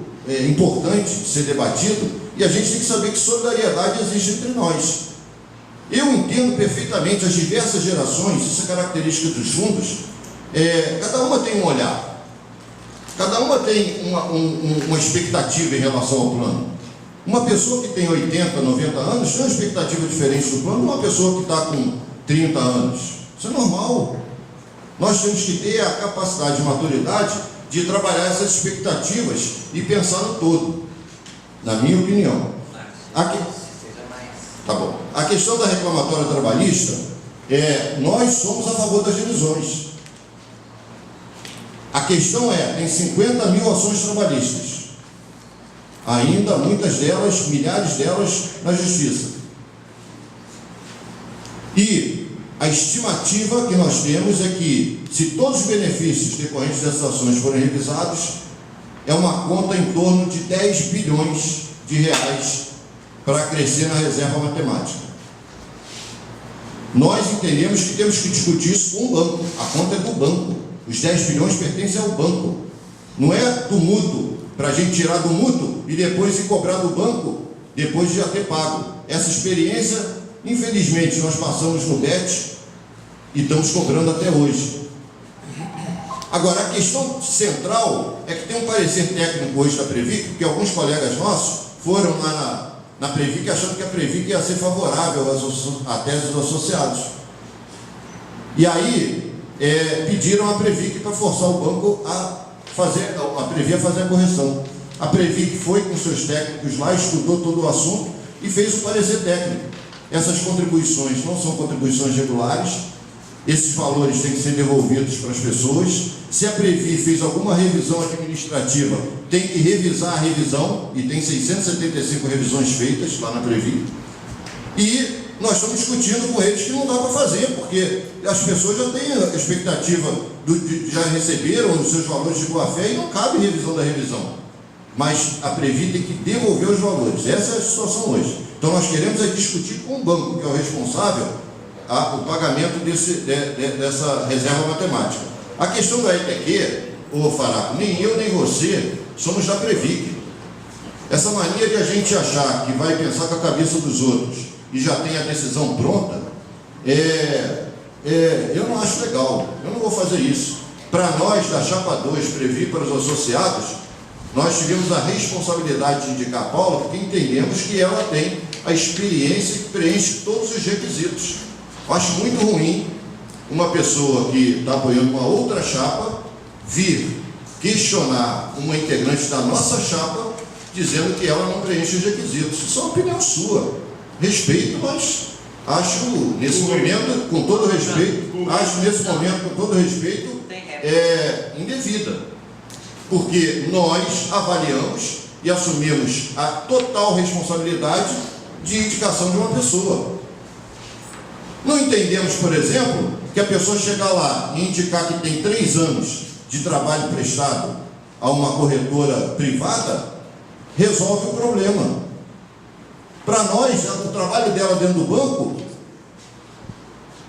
importante de ser debatido, e a gente tem que saber que solidariedade existe entre nós. Eu entendo perfeitamente as diversas gerações, isso é característica dos fundos, cada uma tem um olhar, cada uma tem uma expectativa em relação ao plano. Uma pessoa que tem 80, 90 anos tem uma expectativa diferente do plano de uma pessoa que está com 30 anos. Isso é normal. Nós temos que ter a capacidade e maturidade de trabalhar essas expectativas e pensar no todo, na minha opinião. Tá bom. A questão da reclamatória trabalhista, nós somos a favor das revisões. A questão tem 50 mil ações trabalhistas. Ainda muitas delas, milhares delas, na justiça. E a estimativa que nós temos é que, se todos os benefícios decorrentes dessas ações forem revisados, é uma conta em torno de 10 bilhões de reais para crescer na reserva matemática. Nós entendemos que temos que discutir isso com o banco. A conta é do banco. Os 10 bilhões pertencem ao banco. Não é do mútuo, para a gente tirar do mútuo e depois ir cobrar do banco, depois de já ter pago. Essa experiência, infelizmente, nós passamos no BET e estamos cobrando até hoje. Agora, a questão central é que tem um parecer técnico hoje da Previc, porque alguns colegas nossos foram lá na Previc achando que a Previc ia ser favorável à tese dos associados. E aí, pediram a Previc para forçar o banco a fazer a correção. A Previc foi com seus técnicos lá, estudou todo o assunto e fez o parecer técnico. Essas contribuições não são contribuições regulares, esses valores têm que ser devolvidos para as pessoas. Se a Previ fez alguma revisão administrativa, tem que revisar a revisão, e tem 675 revisões feitas lá na Previ. E nós estamos discutindo com eles que não dá para fazer, porque as pessoas já têm a expectativa, já receberam os seus valores de boa-fé e não cabe revisão da revisão. Mas a Previ tem que devolver os valores. Essa é a situação hoje. Então nós queremos discutir com o banco, que é o responsável, o pagamento dessa reserva matemática. A questão da ETQ, ô Faraco, nem eu nem você somos da Previc. Essa mania de a gente achar que vai pensar com a cabeça dos outros e já tem a decisão pronta, eu não acho legal. Eu não vou fazer isso. Para nós, da Chapa 2, Previ para os associados, nós tivemos a responsabilidade de indicar a Paula, porque entendemos que ela tem a experiência que preenche todos os requisitos. Eu acho muito ruim uma pessoa que está apoiando uma outra chapa vir questionar uma integrante da nossa chapa dizendo que ela não preenche os requisitos. Isso é uma opinião sua. Respeito, mas acho nesse momento, com todo respeito, indevida. Porque nós avaliamos e assumimos a total responsabilidade de indicação de uma pessoa. Não entendemos, por exemplo, que a pessoa chegar lá e indicar que tem 3 anos de trabalho prestado a uma corretora privada, resolve o problema. Para nós, o trabalho dela dentro do banco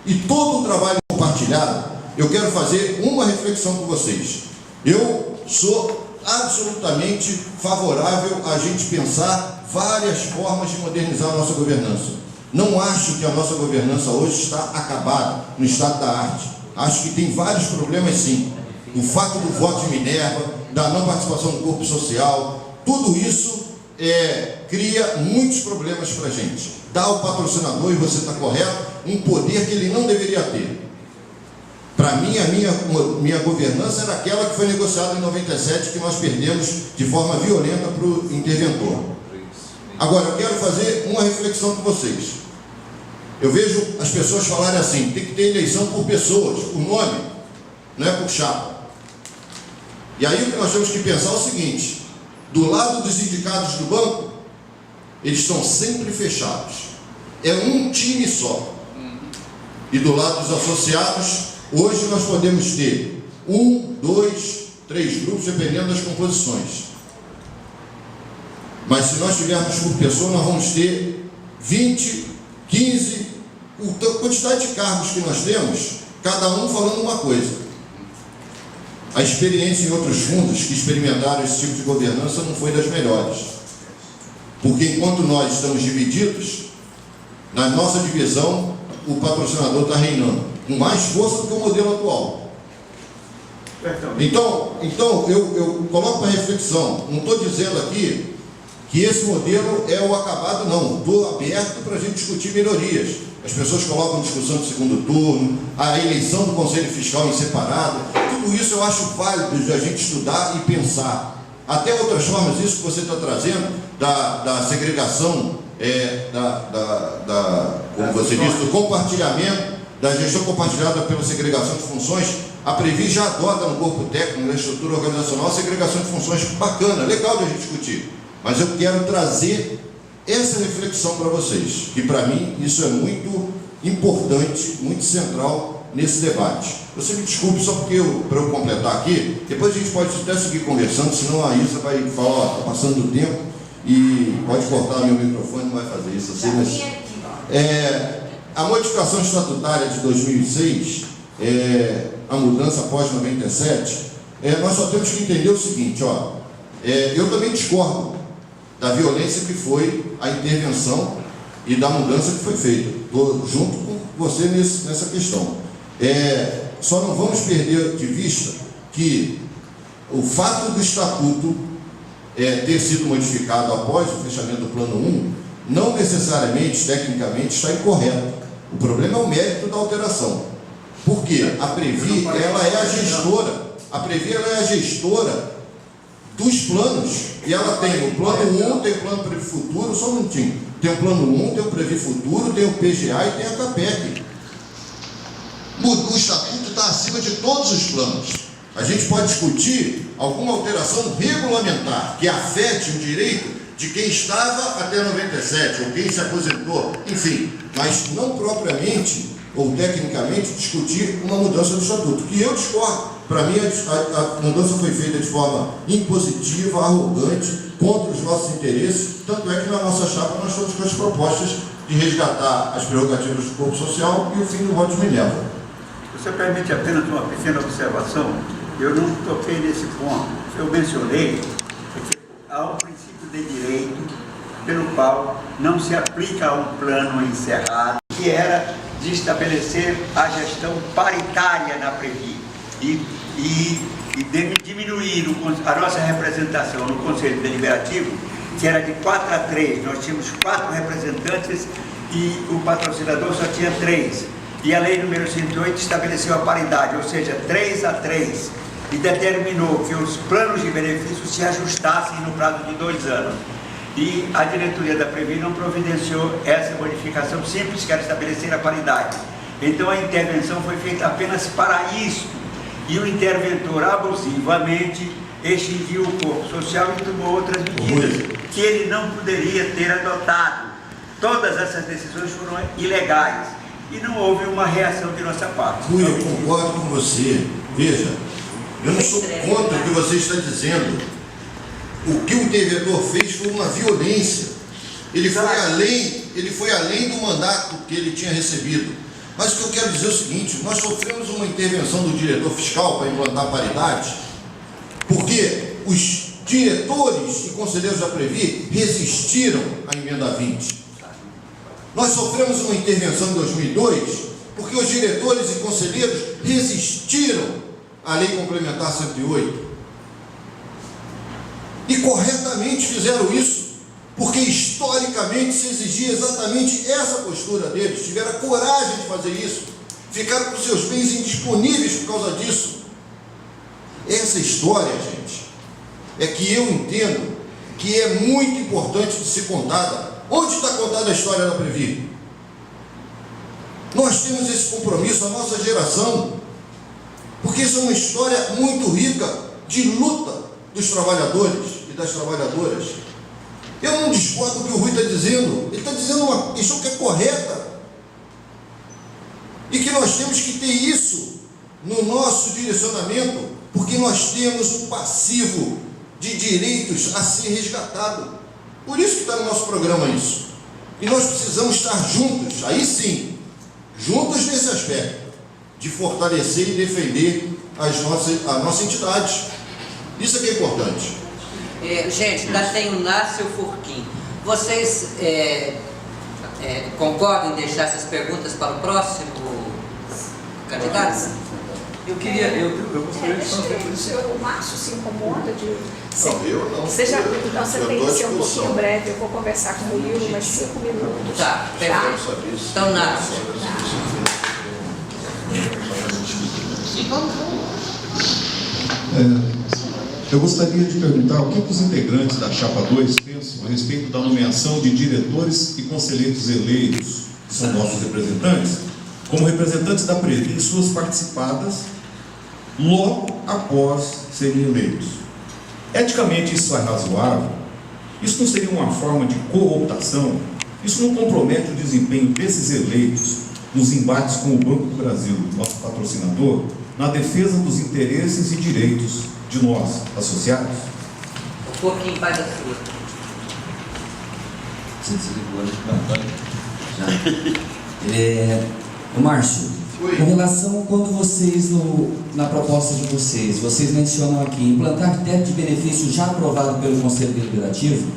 e todo o trabalho compartilhado, eu quero fazer uma reflexão com vocês. Eu sou absolutamente favorável a gente pensar várias formas de modernizar a nossa governança. Não acho que a nossa governança hoje está acabada no estado da arte. Acho que tem vários problemas, sim. O fato do voto de Minerva, da não participação do corpo social, tudo isso cria muitos problemas para a gente. Dá ao patrocinador, e você está correto, um poder que ele não deveria ter. Para mim, a minha governança era aquela que foi negociada em 97, que nós perdemos de forma violenta para o interventor. Agora, eu quero fazer uma reflexão com vocês. Eu vejo as pessoas falarem assim, tem que ter eleição por pessoas, por nome, não é por chapa. E aí o que nós temos que pensar é o seguinte: do lado dos sindicatos do banco, eles estão sempre fechados. É um time só. E do lado dos associados, hoje nós podemos ter 1, 2, 3 grupos, dependendo das composições. Mas se nós tivermos por pessoa, nós vamos ter 20, 15, a quantidade de cargos que nós temos, cada um falando uma coisa. A experiência em outros fundos que experimentaram esse tipo de governança não foi das melhores. Porque enquanto nós estamos divididos, na nossa divisão, o patrocinador está reinando, com mais força do que o modelo atual. Então eu coloco para reflexão. Não estou dizendo aqui que esse modelo é o acabado, não. Estou aberto para a gente discutir melhorias. As pessoas colocam discussão de segundo turno, a eleição do Conselho Fiscal em separado, tudo isso eu acho válido de a gente estudar e pensar. Até outras formas, isso que você está trazendo, da segregação, como você disse, do compartilhamento, da gestão compartilhada pela segregação de funções, a Previ já adota no corpo técnico, na estrutura organizacional, a segregação de funções bacana, legal de a gente discutir. Mas eu quero trazer essa reflexão para vocês, que para mim isso é muito importante, muito central nesse debate. Você me desculpe, só porque para eu completar aqui, depois a gente pode até seguir conversando, senão a Isa vai falar, ó, está passando do tempo e pode cortar meu microfone, não vai fazer isso assim, mas... a modificação estatutária de 2006, a mudança após 97, nós só temos que entender o seguinte, ó, eu também discordo da violência que foi a intervenção e da mudança que foi feita. Estou junto com você nessa questão. Só não vamos perder de vista que o fato do Estatuto ter sido modificado após o fechamento do Plano 1, não necessariamente, tecnicamente, está incorreto. O problema é o mérito da alteração. Por quê? A Previ, ela é a gestora. A Previ, ela é a gestora dos planos. E ela tem o Plano 1, tem o Plano Previ Futuro, só um minutinho. Tem o Plano 1, tem o Previ Futuro, tem o PGA e tem a CAPEC. O Estatuto está acima de todos os planos. A gente pode discutir alguma alteração regulamentar que afete o direito de quem estava até 97, ou quem se aposentou, enfim, mas não propriamente ou tecnicamente discutir uma mudança do Estatuto, que eu discordo. Para mim, a mudança foi feita de forma impositiva, arrogante, contra os nossos interesses, tanto é que na nossa chapa nós estamos com as propostas de resgatar as prerrogativas do corpo social e o fim do voto de Minerva. Você permite apenas uma pequena observação? Eu não toquei nesse ponto. Eu mencionei que há um princípio de direito pelo qual não se aplica a um plano encerrado, que era de estabelecer a gestão paritária na Previ e diminuir a nossa representação no Conselho Deliberativo, que era de 4-3, nós tínhamos 4 representantes e o patrocinador só tinha 3. E a lei número 108 estabeleceu a paridade, ou seja, 3-3, e determinou que os planos de benefícios se ajustassem no prazo de 2 anos. E a diretoria da Previ não providenciou essa modificação simples, que era estabelecer a paridade. Então a intervenção foi feita apenas para isso. E o interventor abusivamente extinguiu o corpo social e tomou outras medidas que ele não poderia ter adotado. Todas essas decisões foram ilegais e não houve uma reação de nossa parte. Rui, eu concordo com você. Veja, eu não sou contra o que você está dizendo. O que o interventor fez foi uma violência. Ele foi além do mandato que ele tinha recebido. Mas o que eu quero dizer é o seguinte: nós sofremos uma intervenção do diretor fiscal para implantar a paridade, porque os diretores e conselheiros da Previ resistiram à emenda 20. Nós sofremos uma intervenção em 2002, porque os diretores e conselheiros resistiram à Lei Complementar 108. E corretamente fizeram isso, porque historicamente se exigia exatamente essa postura deles. Tiveram a coragem de fazer isso, ficaram com seus bens indisponíveis por causa disso. Essa história, gente, é que eu entendo que é muito importante de ser contada. Onde está contada a história da Previ? Nós temos esse compromisso, a nossa geração, porque isso é uma história muito rica de luta dos trabalhadores e das trabalhadoras. Eu não discordo do que o Rui está dizendo. Ele está dizendo uma questão que é correta. E que nós temos que ter isso no nosso direcionamento, porque nós temos um passivo de direitos a ser resgatado. Por isso que está no nosso programa isso. E nós precisamos estar juntos, aí sim, juntos nesse aspecto, de fortalecer e defender a nossa entidade. Isso é que é importante. Gente, ainda tem o Nácio Furquim. Vocês concordam em deixar essas perguntas para o próximo candidato? Eu gostaria de Deixa o senhor Márcio se incomoda de... Não, eu não. Você Eu tem tô à que ser um disposição. pouquinho breve, eu vou conversar com o Will umas 5 minutos. Tá, Eu quero saber se- Então, nada. Eu gostaria de perguntar o que os integrantes da Chapa 2 pensam a respeito da nomeação de diretores e conselheiros eleitos, que são nossos representantes, como representantes da Previ em suas participadas logo após serem eleitos. Eticamente isso é razoável? Isso não seria uma forma de cooptação? Isso não compromete o desempenho desses eleitos nos embates com o Banco do Brasil, nosso patrocinador, na defesa dos interesses e direitos de nós, associados? Um pouquinho faz a sua. Você desligou ali, Já. Ô Márcio, Oi. com relação a quando vocês, na proposta de vocês mencionam aqui implantar teto de benefício já aprovado pelo Conselho Deliberativo,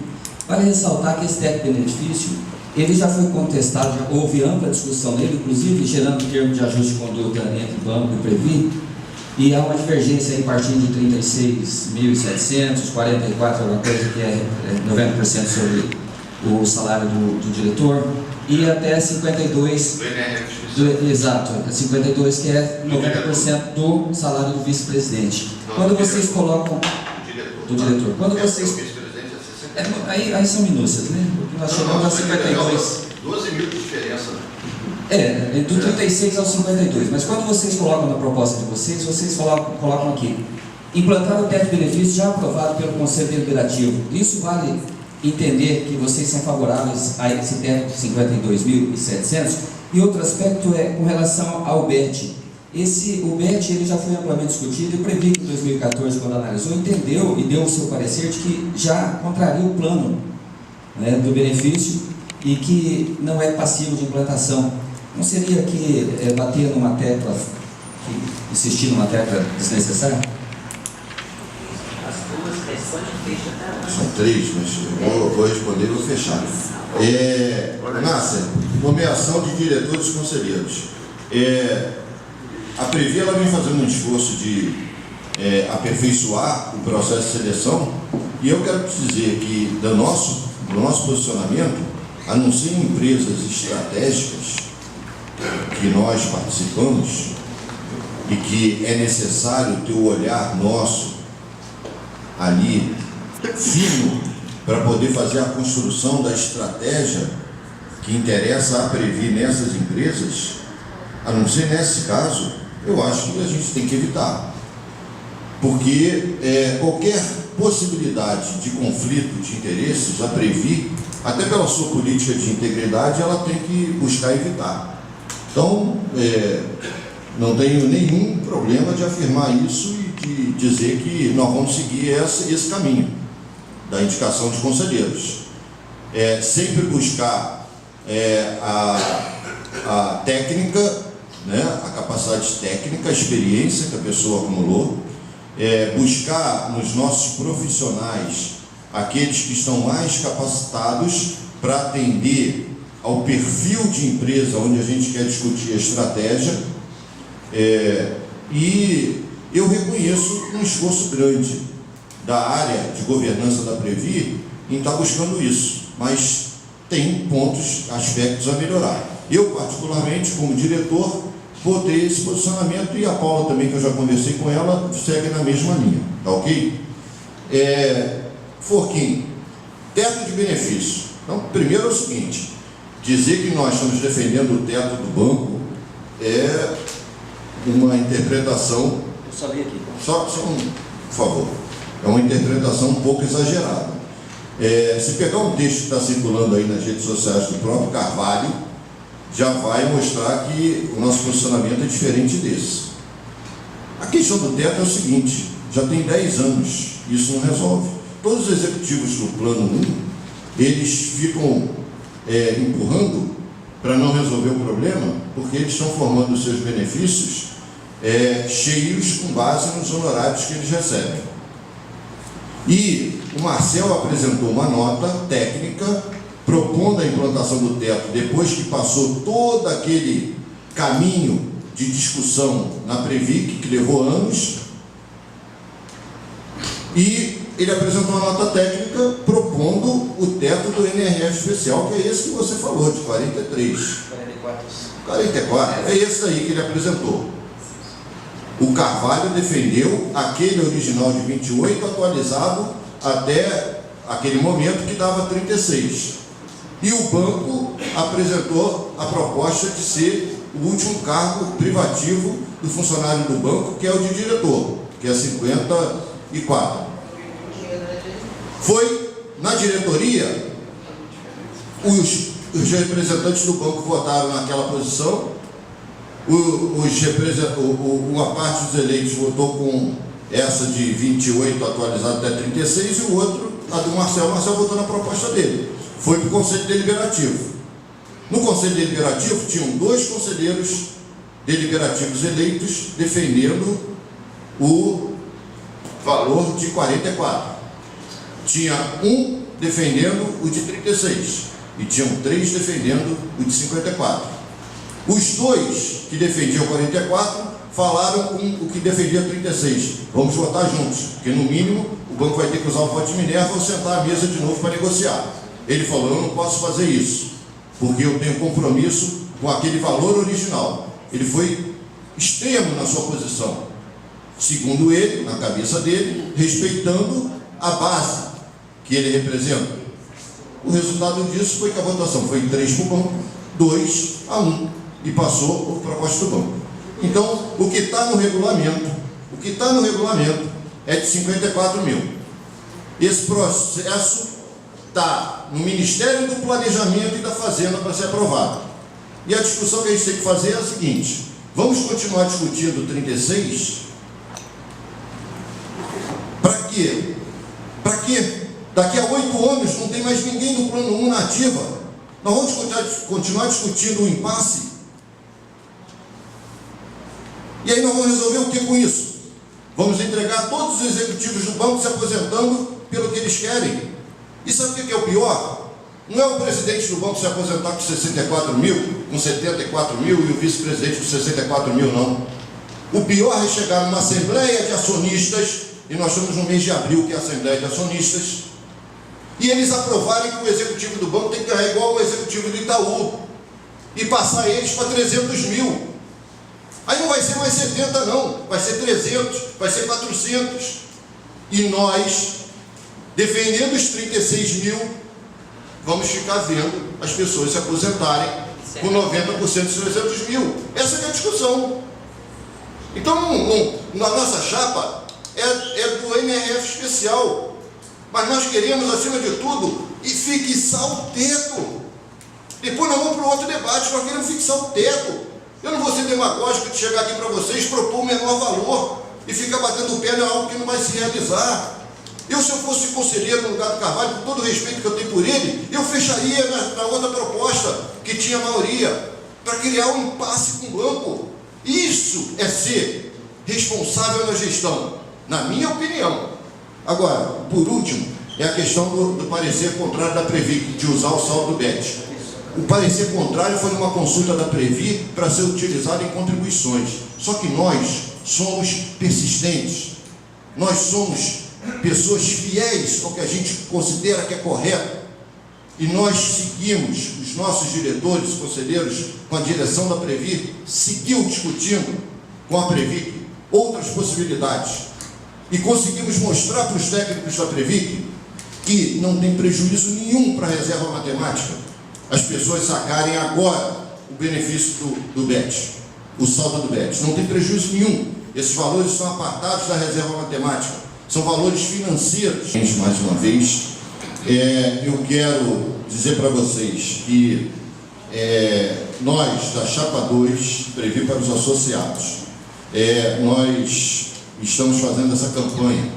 vale ressaltar que esse teto de benefício, ele já foi contestado, já houve ampla discussão nele, inclusive gerando termo de ajuste de conduta entre banco e Previ, e há uma divergência aí partindo de 36.700, 44, alguma coisa que é 90% sobre o salário do diretor, e até 52, exato, 52 que é 90% do salário do vice-presidente. Quando vocês colocam do diretor, quando vocês aí são minúcias, né? Porque nós chegamos a 52. 12 mil de diferença. Do 36 ao 52, mas quando vocês colocam na proposta de vocês colocam aqui, implantar o teto de benefício já aprovado pelo Conselho Deliberativo. Isso vale entender que vocês são favoráveis a esse teto de 52.700? E outro aspecto é com relação ao BET. O BET ele já foi amplamente discutido e o Previ em 2014, quando analisou, entendeu e deu o seu parecer de que já contraria o plano, né, do benefício e que não é passivo de implantação. Não seria que bater numa tecla, insistir numa tecla desnecessária? As duas questões de fecha até São 3, mas eu vou responder e vou fechar. Nasser, nomeação de diretores e conselheiros. A Previ ela vem fazendo um esforço de aperfeiçoar o processo de seleção, e eu quero te dizer que do nosso posicionamento, a não ser empresas estratégicas que nós participamos e que é necessário ter o olhar nosso ali fino para poder fazer a construção da estratégia que interessa a Previ nessas empresas, a não ser nesse caso, eu acho que a gente tem que evitar, porque qualquer possibilidade de conflito de interesses, a Previ, até pela sua política de integridade, ela tem que buscar evitar. Então, não tenho nenhum problema de afirmar isso e de dizer que nós vamos seguir esse caminho da indicação de conselheiros. Sempre buscar a técnica, né, a capacidade técnica, a experiência que a pessoa acumulou, buscar nos nossos profissionais aqueles que estão mais capacitados para atender ao perfil de empresa onde a gente quer discutir a estratégia, e eu reconheço um esforço grande da área de governança da Previ em estar buscando isso, mas tem pontos, aspectos a melhorar. Eu, particularmente, como diretor, vou ter esse posicionamento, e a Paula também, que eu já conversei com ela, segue na mesma linha, tá ok? Forquim, teto de benefício. Então, primeiro é o seguinte, dizer que nós estamos defendendo o teto do banco é uma interpretação, Eu só li aqui. só por favor, é uma interpretação um pouco exagerada. Se pegar um texto que está circulando aí nas redes sociais do próprio Carvalho, já vai mostrar que o nosso posicionamento é diferente desse. A questão do teto é o seguinte, já tem 10 anos, isso não resolve. Todos os executivos do plano 1, eles ficam empurrando para não resolver o problema, porque eles estão formando os seus benefícios cheios com base nos honorários que eles recebem. E o Marcel apresentou uma nota técnica propondo a implantação do teto depois que passou todo aquele caminho de discussão na Previc, que levou anos, e ele apresentou uma nota técnica propondo o teto do NRF especial, que é esse que você falou, de 43. 44, é esse aí que ele apresentou. O Carvalho defendeu aquele original de 28, atualizado até aquele momento, que dava 36. E o banco apresentou a proposta de ser o último cargo privativo do funcionário do banco, que é o de diretor, que é 54. Foi na diretoria, os representantes do banco votaram naquela posição, uma parte dos eleitos votou com essa de 28 atualizada até 36, e o outro, a do Marcel votou na proposta dele. Foi para o Conselho Deliberativo. No Conselho Deliberativo tinham 2 conselheiros deliberativos eleitos defendendo o valor de 44. Tinha um defendendo o de 36 e tinham 3 defendendo o de 54. Os 2 que defendiam 44 falaram com o que defendia 36. Vamos votar juntos, porque no mínimo o banco vai ter que usar o voto de Minerva ou sentar à mesa de novo para negociar. Ele falou: eu não posso fazer isso, porque eu tenho compromisso com aquele valor original. Ele foi extremo na sua posição, segundo ele, na cabeça dele, respeitando a base que ele representa. O resultado disso foi que a votação foi 3 para o banco, 2-1, e passou por proposta do banco. Então, o que está no regulamento é de 54 mil. Esse processo está no Ministério do Planejamento e da Fazenda para ser aprovado. E a discussão que a gente tem que fazer é a seguinte: vamos continuar discutindo 36? Para quê? Para quê? Daqui a 8 anos não tem mais ninguém do Plano 1 na ativa. Nós vamos continuar discutindo o impasse? E aí nós vamos resolver o que com isso? Vamos entregar todos os executivos do banco se aposentando pelo que eles querem. E sabe o que é o pior? Não é o presidente do banco se aposentar com 64 mil, com 74 mil, e o vice-presidente com 64 mil, não. O pior é chegar numa assembleia de acionistas, e nós estamos no mês de abril, que é a assembleia de acionistas, e eles aprovarem que o executivo do banco tem que ganhar igual o executivo do Itaú, e passar eles para 300 mil. Aí não vai ser mais 70 não, vai ser 300, vai ser 400. E nós, defendendo os 36 mil, vamos ficar vendo as pessoas se aposentarem com 90% dos 300 mil. Essa é a discussão. Então, na nossa chapa, é do NRF especial. Mas nós queremos, acima de tudo, e fixar o teto. Depois nós vamos para o outro debate, nós queremos fixar o teto. Eu não vou ser demagógico de chegar aqui para vocês, propor o menor valor e ficar batendo o pé em algo que não vai se realizar. Se eu fosse conselheiro no lugar do Carvalho, com todo o respeito que eu tenho por ele, eu fecharia na outra proposta, que tinha maioria, para criar um impasse com o banco. Isso é ser responsável na gestão, na minha opinião. Agora, por último, é a questão do parecer contrário da Previc, de usar o saldo do BET. O parecer contrário foi numa consulta da Previ para ser utilizado em contribuições. Só que nós somos persistentes, nós somos pessoas fiéis ao que a gente considera que é correto, e nós seguimos, os nossos diretores, conselheiros, com a direção da Previ, seguiu discutindo com a Previ outras possibilidades, e conseguimos mostrar para os técnicos da Previ que não tem prejuízo nenhum para a reserva matemática as pessoas sacarem agora o benefício do BET, o saldo do BET. Não tem prejuízo nenhum. Esses valores são apartados da reserva matemática, são valores financeiros. Mais uma vez, eu quero dizer para vocês que nós, da Chapa 2, Previ para os associados, nós estamos fazendo essa campanha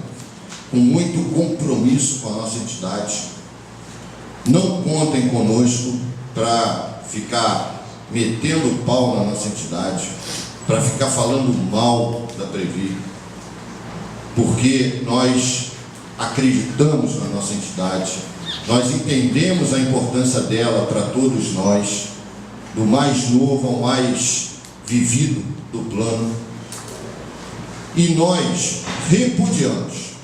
com muito compromisso com a nossa entidade. Não contem conosco para ficar metendo pau na nossa entidade, para ficar falando mal da Previ, porque nós acreditamos na nossa entidade, nós entendemos a importância dela para todos nós, do mais novo ao mais vivido. do plano e nós repudiamos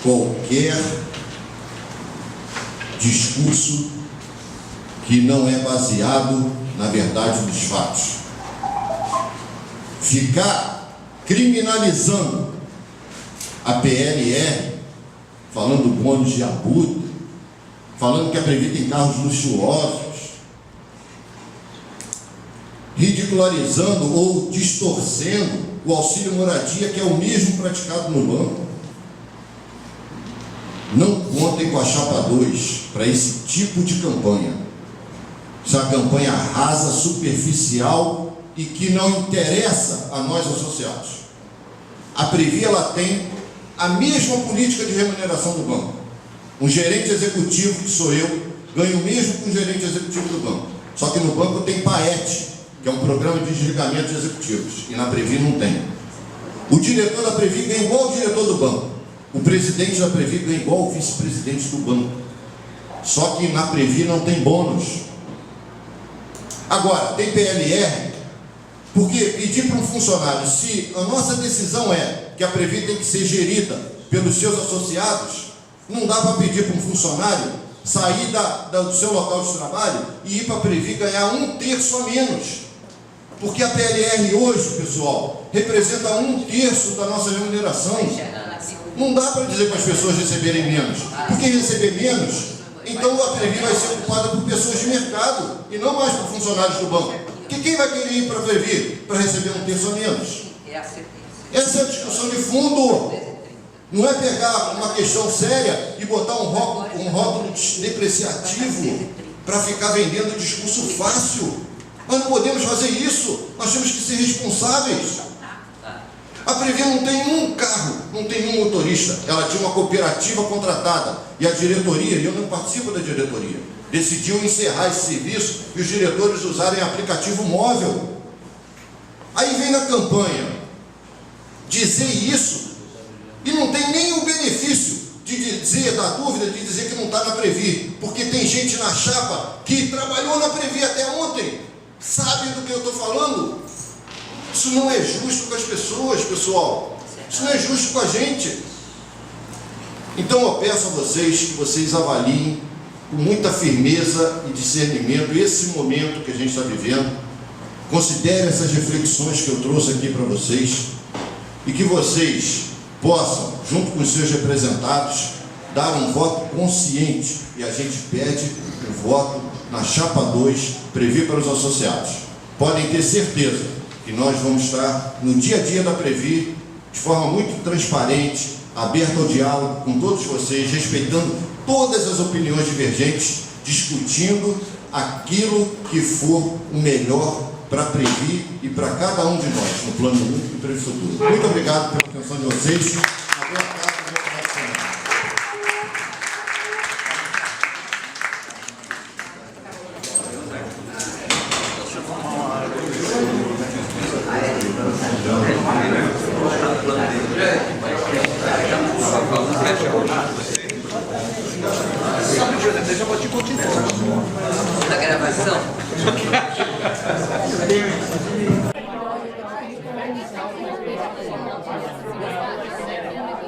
qualquer discurso que não é baseado na verdade dos fatos. Ficar criminalizando a PLR, falando bônus de abutre, falando que a Previ tem carros luxuosos, ridicularizando ou distorcendo o auxílio moradia, que é o mesmo praticado no banco. Não contem com a Chapa 2 para esse tipo de campanha. Isso é uma campanha rasa, superficial e que não interessa a nós associados. A Previ, ela tem a mesma política de remuneração do banco. Um gerente executivo, que sou eu, ganha o mesmo que um gerente executivo do banco. Só que no banco tem PAET, que é um programa de desligamento de executivos, e na Previ não tem. O diretor da Previ ganha igual ao diretor do banco. O presidente da Previ ganha igual ao vice-presidente do banco. Só que na Previ não tem bônus. Agora, tem PLR, porque pedir para um funcionário, se a nossa decisão é que a Previ tem que ser gerida pelos seus associados, não dá para pedir para um funcionário sair do seu local de trabalho e ir para a Previ ganhar 1/3 a menos. Porque a PLR hoje, pessoal, representa 1/3 da nossa remuneração. Não dá para dizer para as pessoas receberem menos. Porque receber menos, então a Previ vai ser ocupada por pessoas de mercado e não mais por funcionários do banco. Porque quem vai querer ir para a Previ para receber 1/3 a menos? Essa é a discussão de fundo. Não é pegar uma questão séria e botar um rótulo depreciativo para ficar vendendo discurso fácil. Nós não podemos fazer isso. Nós temos que ser responsáveis. A Previ não tem um carro, não tem um motorista. Ela tinha uma cooperativa contratada e a diretoria, e eu não participo da diretoria, decidiu encerrar esse serviço e os diretores usarem aplicativo móvel. Aí vem na campanha dizer isso e não tem nem o benefício de dizer, da dúvida, de dizer que não está na Previ, porque tem gente na chapa que trabalhou na Previ até ontem, sabe do que eu estou falando. Isso não é justo com as pessoas, pessoal. Isso não é justo com a gente. Então eu peço a vocês que vocês avaliem com muita firmeza e discernimento esse momento que a gente está vivendo. Considerem essas reflexões que eu trouxe aqui para vocês e que vocês possam, junto com os seus representados, dar um voto consciente. E a gente pede o voto na Chapa 2, Previ para os associados. Podem ter certeza que nós vamos estar no dia a dia da Previ, de forma muito transparente, aberta ao diálogo com todos vocês, respeitando todas as opiniões divergentes, discutindo aquilo que for o melhor para a Previ e para cada um de nós, no plano 1 e para o futuro. Muito obrigado pela atenção de vocês. Uma boa tarde, uma boa semana. Da gravação?